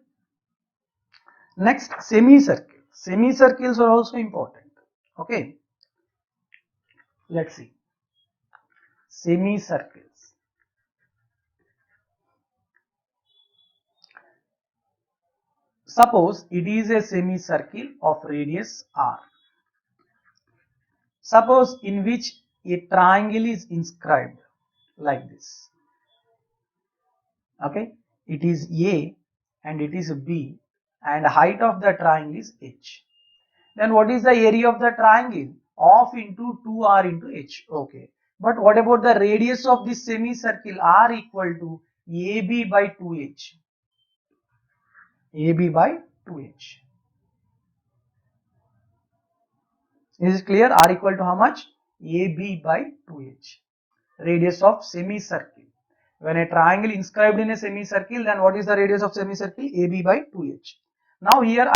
Next, semicircle. Semicircles are also important. Okay. Let's see. Semicircles. Suppose it is a semicircle of radius r. Suppose in which a triangle is inscribed like this. Okay, it is A and it is B and height of the triangle is h. Then what is the area of the triangle? Of into 2r into h. Okay, but what about the radius of this semicircle? R equal to AB by 2h. AB by 2h. Is it clear? R equal to how much? AB by 2h. Radius of semicircle. When a triangle inscribed in a semicircle, then what is the radius of semicircle? AB by 2h. Now here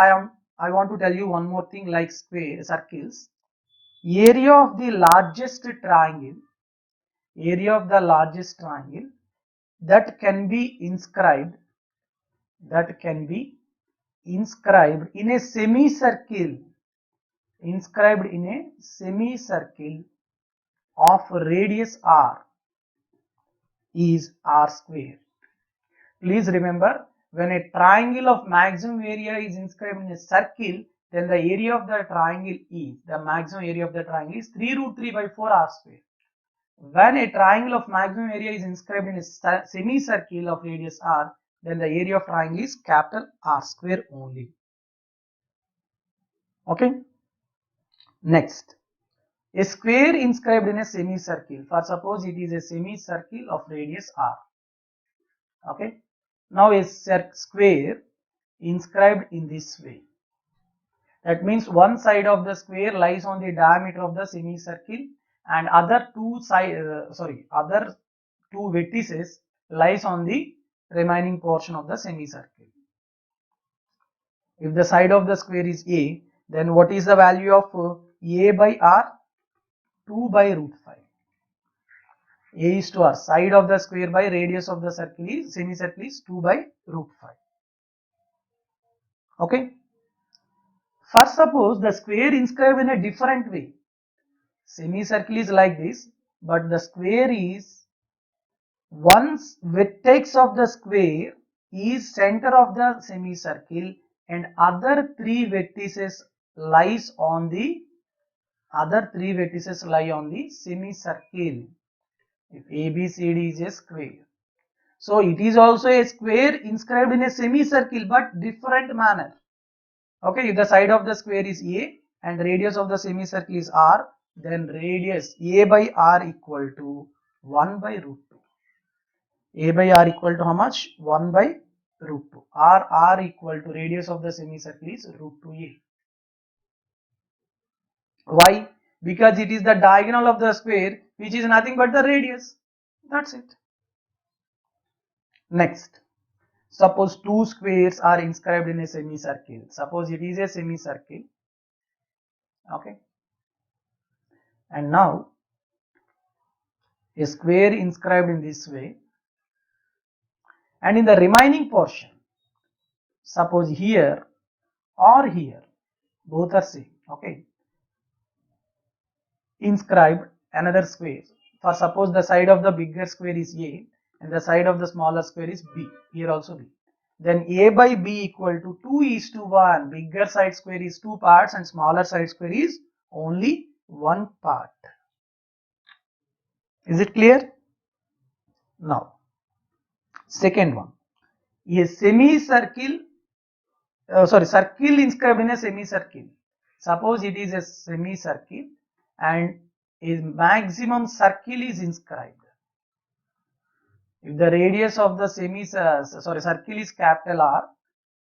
I want to tell you one more thing like circles. Area of the largest triangle that can be inscribed in a semicircle of radius r is r square. Please remember, when a triangle of maximum area is inscribed in a circle, then the area of the triangle is, the maximum area of the triangle is 3 root 3 by 4 r square. When a triangle of maximum area is inscribed in a semicircle of radius r, then the area of triangle is capital R square only. Okay. Next, a square inscribed in a semicircle. For suppose it is a semicircle of radius r. Okay. Now a square inscribed in this way. That means one side of the square lies on the diameter of the semicircle and other two vertices lies on the remaining portion of the semicircle. If the side of the square is A, then what is the value of A by R? 2 by root 5. A is to R. Side of the square by radius of the semicircle is 2 by root 5. Okay. First, suppose the square inscribed in a different way. Semicircle is like this, but the square is, one vertex of the square is center of the semicircle and other three vertices lie on the semicircle. If ABCD is a square, so it is also a square inscribed in a semicircle but different manner. Okay, if the side of the square is A and radius of the semicircle is R, then radius A by R equal to 1 by root 2. A by R equal to how much? 1 by root 2. R equal to radius of the semicircle is root 2A. Why? Because it is the diagonal of the square which is nothing but the radius. That's it. Next, suppose two squares are inscribed in a semicircle. Suppose it is a semicircle. Okay. And now a square inscribed in this way, and in the remaining portion, suppose here or here, both are same. Okay. Inscribed another square. For suppose the side of the bigger square is A and the side of the smaller square is B. Here also B. Then A by B equal to 2:1. Bigger side square is 2 parts and smaller side square is only 1 part. Is it clear? Now, second one. A semicircle, circle inscribed in a semicircle. Suppose it is a semicircle and a maximum circle is inscribed. If the radius of the circle is capital R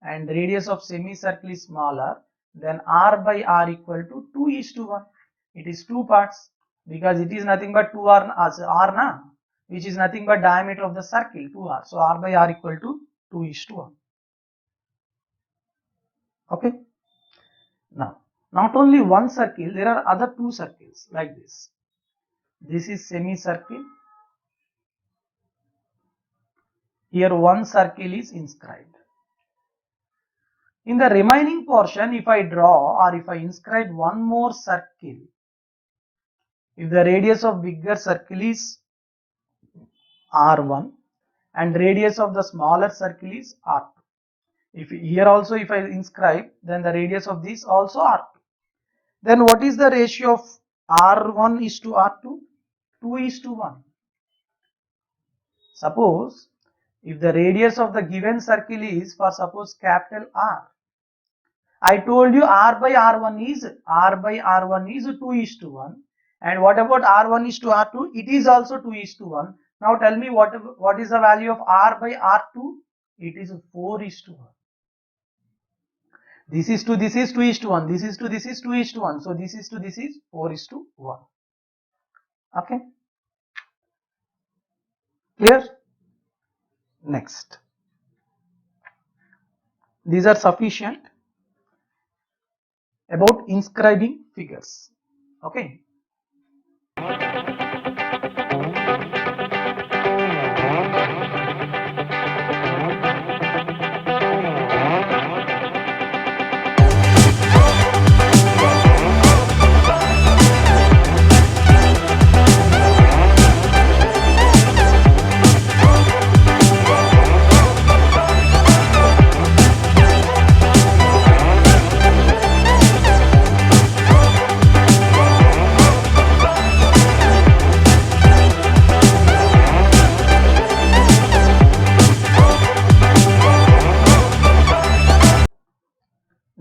and radius of semicircle is smaller, then R by R equal to 2:1. It is 2 parts because it is nothing but 2R, which is nothing but diameter of the circle, 2R. So R by R equal to 2:1. Okay. Now, not only one circle, there are other two circles like this. This is semicircle. Here one circle is inscribed. In the remaining portion, if I draw or if I inscribe one more circle, if the radius of bigger circle is R1 and radius of the smaller circle is R2. If here also if I inscribe, then the radius of this also R2. Then what is the ratio of R1 is to R2? 2:1. Suppose if the radius of the given circle is for suppose capital R, I told you R by R1 is 2:1, and what about R1 is to R2? It is also 2:1. Now tell me what is the value of R by R2? It is 4:1. This is to this is 2:1. This is to this is 2:1. So this is to this is 4:1. Okay. Clear? Next. These are sufficient about inscribing figures. Okay.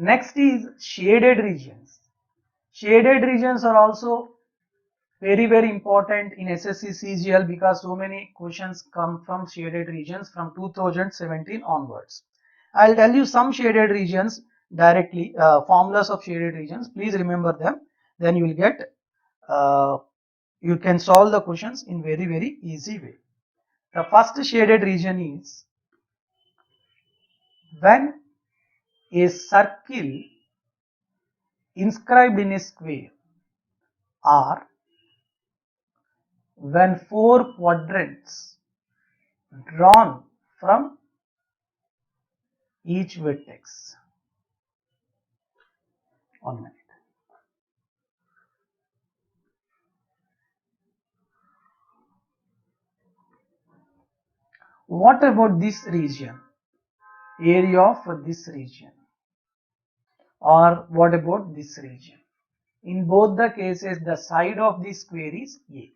Next is shaded regions. Shaded regions are also very important in SSC CGL because so many questions come from shaded regions from 2017 onwards. I'll tell you some shaded regions directly, formulas of shaded regions. Please remember them. Then you will get, you can solve the questions in very easy way. The first shaded region is when a circle inscribed in a square or when 4 quadrants drawn from each vertex. 1 minute. What about this region? Area of this region. Or what about this region? In both the cases, the side of the square is A.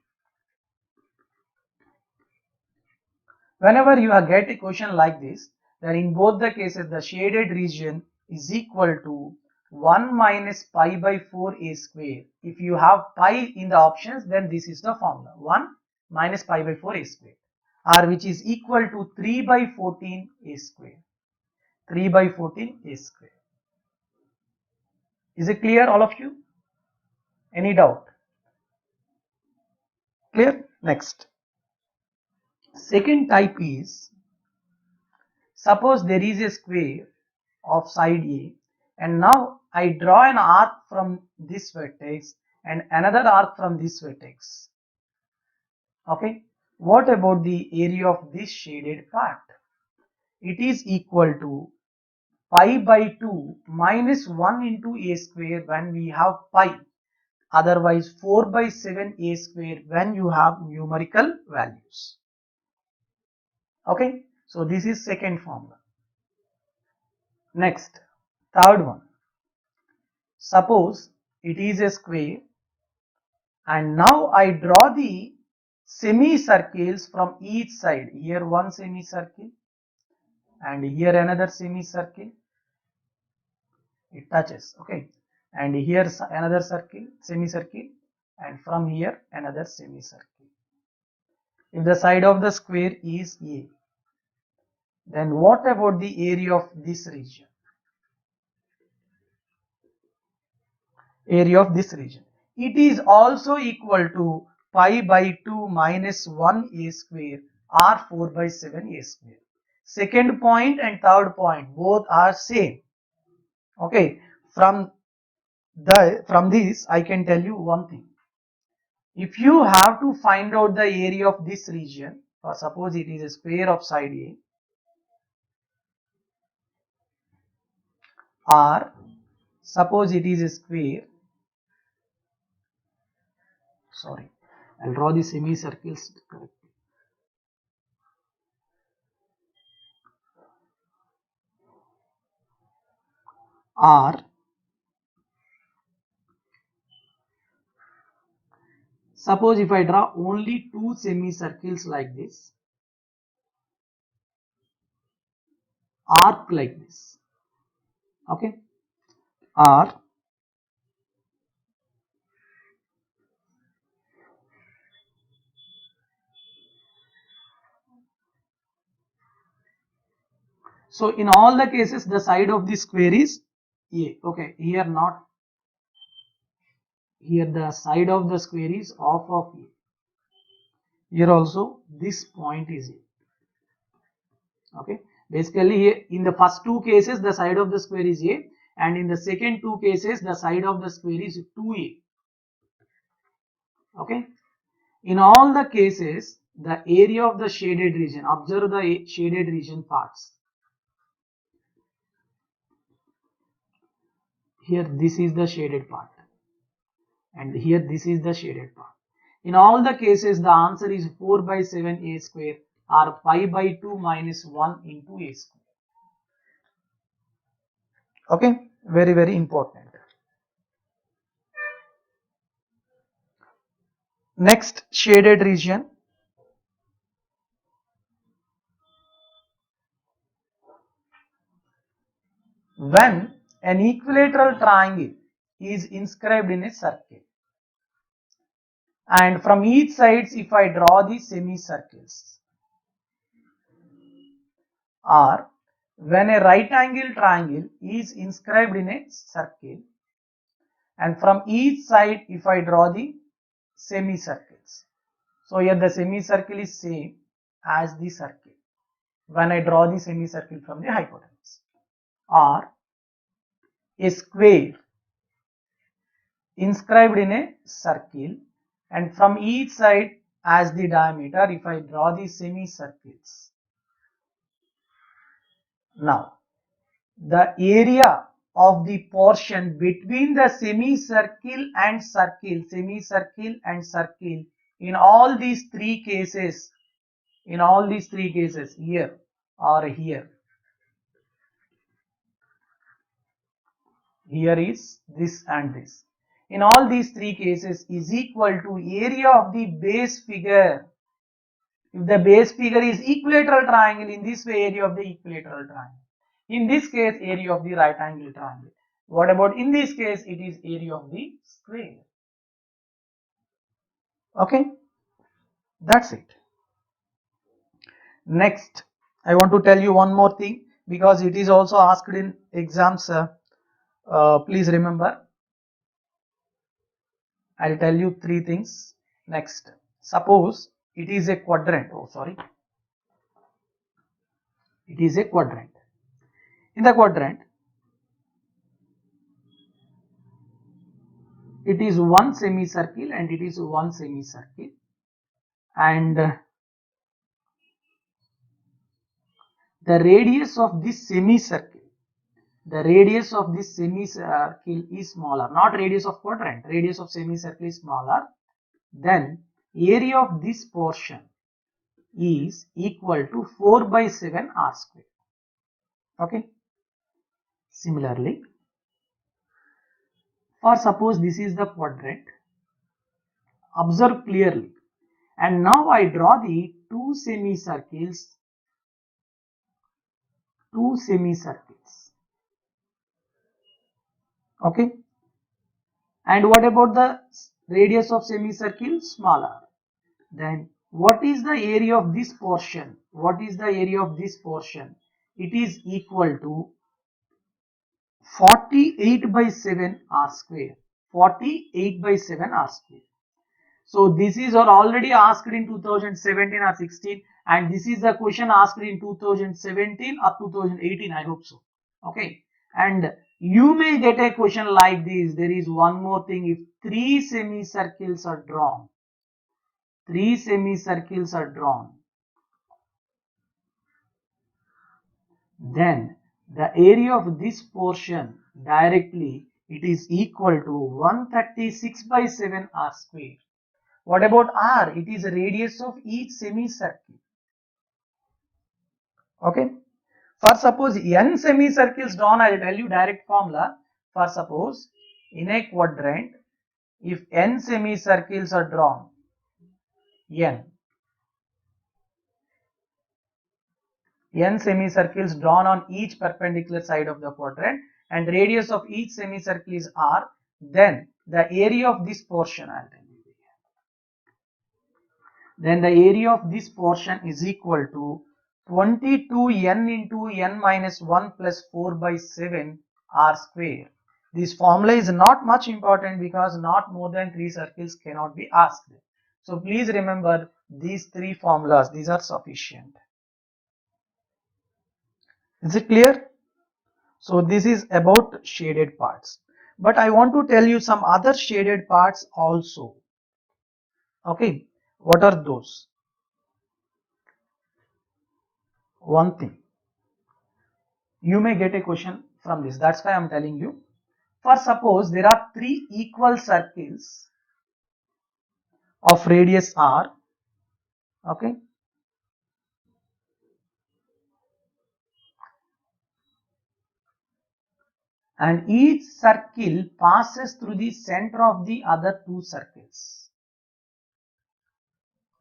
Whenever you get a question like this, then in both the cases, the shaded region is equal to 1 minus pi by 4 a square. If you have pi in the options, then this is the formula. 1 minus pi by 4 a square, or which is equal to 3 by 14 a square. 3 by 14 a square. Is it clear, all of you? Any doubt? Clear? Next. Second type is, suppose there is a square of side A, and now I draw an arc from this vertex and another arc from this vertex. Okay. What about the area of this shaded part? It is equal to pi by 2 minus 1 into a square when we have pi. Otherwise 4 by 7 a square when you have numerical values. Okay. So this is second formula. Next, third one. Suppose it is a square and now I draw the semicircles from each side. Here one semicircle and here another semicircle. It touches, okay. And here another circle, semicircle, and from here another semicircle. If the side of the square is A, then what about the area of this region? Area of this region. It is also equal to pi by 2 minus 1 a square or 4 by 7 a square. second point and third point both are same. Okay, from this I can tell you one thing. If you have to find out the area of this region, or suppose it is a square of side A, or suppose it is a square, sorry, I'll draw the semicircles correctly. Or suppose if I draw only two semicircles like this, arc like this, okay, or so in all the cases the side of the square is A. Okay, here not, here the side of the square is half of A. Here also this point is A. Okay, basically here in the first two cases the side of the square is A, and in the second two cases the side of the square is 2A. Okay, in all the cases the area of the shaded region, observe the shaded region parts. Here this is the shaded part, and here this is the shaded part. In all the cases the answer is 4 by 7 A square, or pi by 2 minus 1 into A square. Okay, very important. Next shaded region. When an equilateral triangle is inscribed in a circle, and from each sides if I draw the semicircles, or when a right angle triangle is inscribed in a circle, and from each side if I draw the semicircles. So here the semicircle is same as the circle when I draw the semicircle from the hypotenuse. Or a square inscribed in a circle, and from each side as the diameter if I draw the semicircles. Now the area of the portion between the semicircle and circle, in all these three cases, here or here is this and this, in all these three cases is equal to area of the base figure. If the base figure is equilateral triangle, in this way area of the equilateral triangle. In this case area of the right angle triangle. What about in this case? It is area of the square. Okay, that's it. Next I want to tell you one more thing, because it is also asked in exams. Please remember, I'll tell you three things. Next, suppose it is a quadrant. It is a quadrant. In the quadrant, it is one semicircle and it is one semicircle, and the radius of this semicircle, is smaller, not radius of quadrant, radius of semicircle is smaller, then area of this portion is equal to 4 by 7 r square. Okay, similarly, for suppose this is the quadrant, observe clearly, and now I draw the two semicircles. Okay, and what about the radius of semicircle? Smaller. Then what is the area of this portion? It is equal to 48 by 7 r square. 48 by 7 r square. So this is already asked in 2017 or 16, and this is the question asked in 2017 or 2018, I hope so. Okay, and you may get a question like this. There is one more thing. If three semicircles are drawn, then the area of this portion directly, it is equal to 136 by 7 r square. What about r? It is the radius of each semicircle. Okay. For suppose n semicircles drawn, I will tell you direct formula. For suppose in a quadrant, if n semicircles are drawn, n semicircles drawn on each perpendicular side of the quadrant, and radius of each semicircle is r, then the area of this portion, I will tell you, then the area of this portion is equal to 22n into n minus 1 plus 4 by 7 r square. This formula is not much important because not more than 3 circles cannot be asked. So please remember these 3 formulas, these are sufficient. Is it clear? So this is about shaded parts. But I want to tell you some other shaded parts also. Okay, what are those? One thing. You may get a question from this. That's why I am telling you. For suppose there are 3 equal circles of radius r. Okay. And each circle passes through the center of the other 2 circles.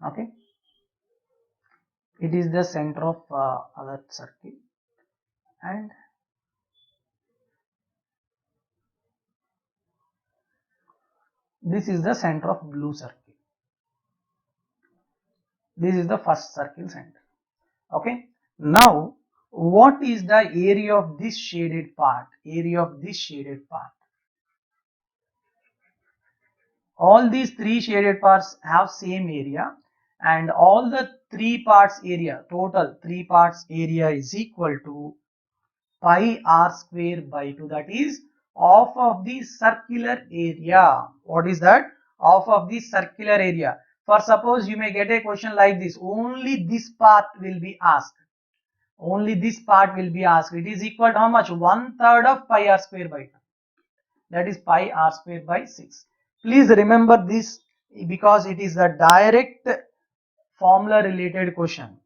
Okay. It is the center of other circle, and this is the center of blue circle. This is the first circle center. Okay. Now, what is the area of this shaded part? Area of this shaded part. All these 3 shaded parts have same area, and all the 3 parts area, total 3 parts area is equal to pi r square by 2. That is half of the circular area. What is that? Half of the circular area. For suppose you may get a question like this, only this part will be asked. Only this part will be asked. It is equal to how much? 1/3 of pi r square by 2. That is pi r square by 6. Please remember this because it is a direct formula related question.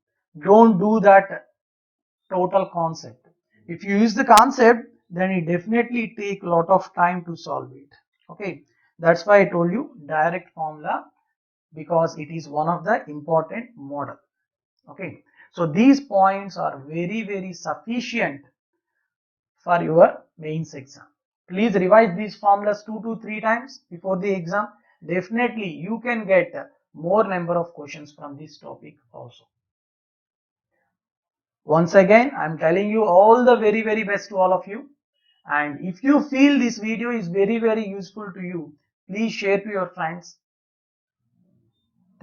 Don't do that total concept. If you use the concept, then it definitely take a lot of time to solve it. Okay, that's why I told you direct formula, because it is one of the important model. Okay, so these points are very sufficient for your mains exam. Please revise these formulas 2 to 3 times before the exam. Definitely you can get more number of questions from this topic also. Once again, I am telling you all the very best to all of you. And if you feel this video is very useful to you, please share to your friends.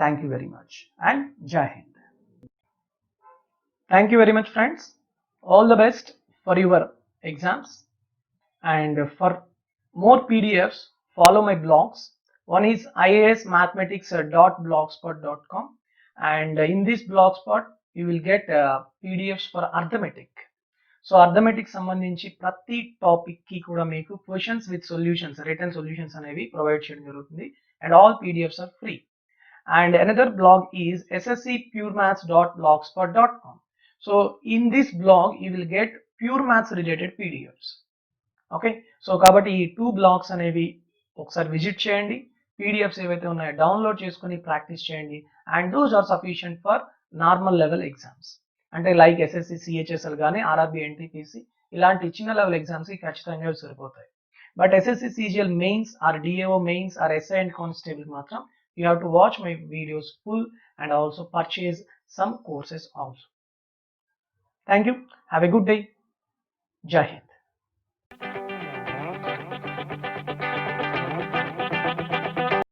Thank you very much, and Jai Hind. Thank you very much, friends. All the best for your exams. And for more PDFs, follow my blogs. One is iasmathematics.blogspot.com, and in this blogspot you will get PDFs for arithmetic. So arithmetic సంబంధించి ప్రతి topic కి కూడా మీకు questions with solutions, written solutions అనేవి provide చేయడం జరుగుతుంది, and all PDFs are free. And another blog is sscpuremaths.blogspot.com. So in this blog you will get pure maths related PDFs. Okay, so కాబట్టి ఈ 2 బ్లాగ్స్ అనేవి ఒకసారి విజిట్ చేయండి. PDFs ఏవైతే ఉన్నాయో డౌన్లోడ్ చేసుకుని ప్రాక్టీస్ చేయండి, and those are sufficient for normal level exams. అంటే లైక్ SSC CHSL కానీ RRB NTPC ఇలాంటి చిన్న లెవెల్ ఎగ్జామ్స్ కి ఖచ్చితంగా సరిపోతాయి. But SSC CGL mains or DAO mains or SI and constable మాత్రం you have to watch my videos full and also purchase some courses also. Thank you. Have a good day. Jai Hind.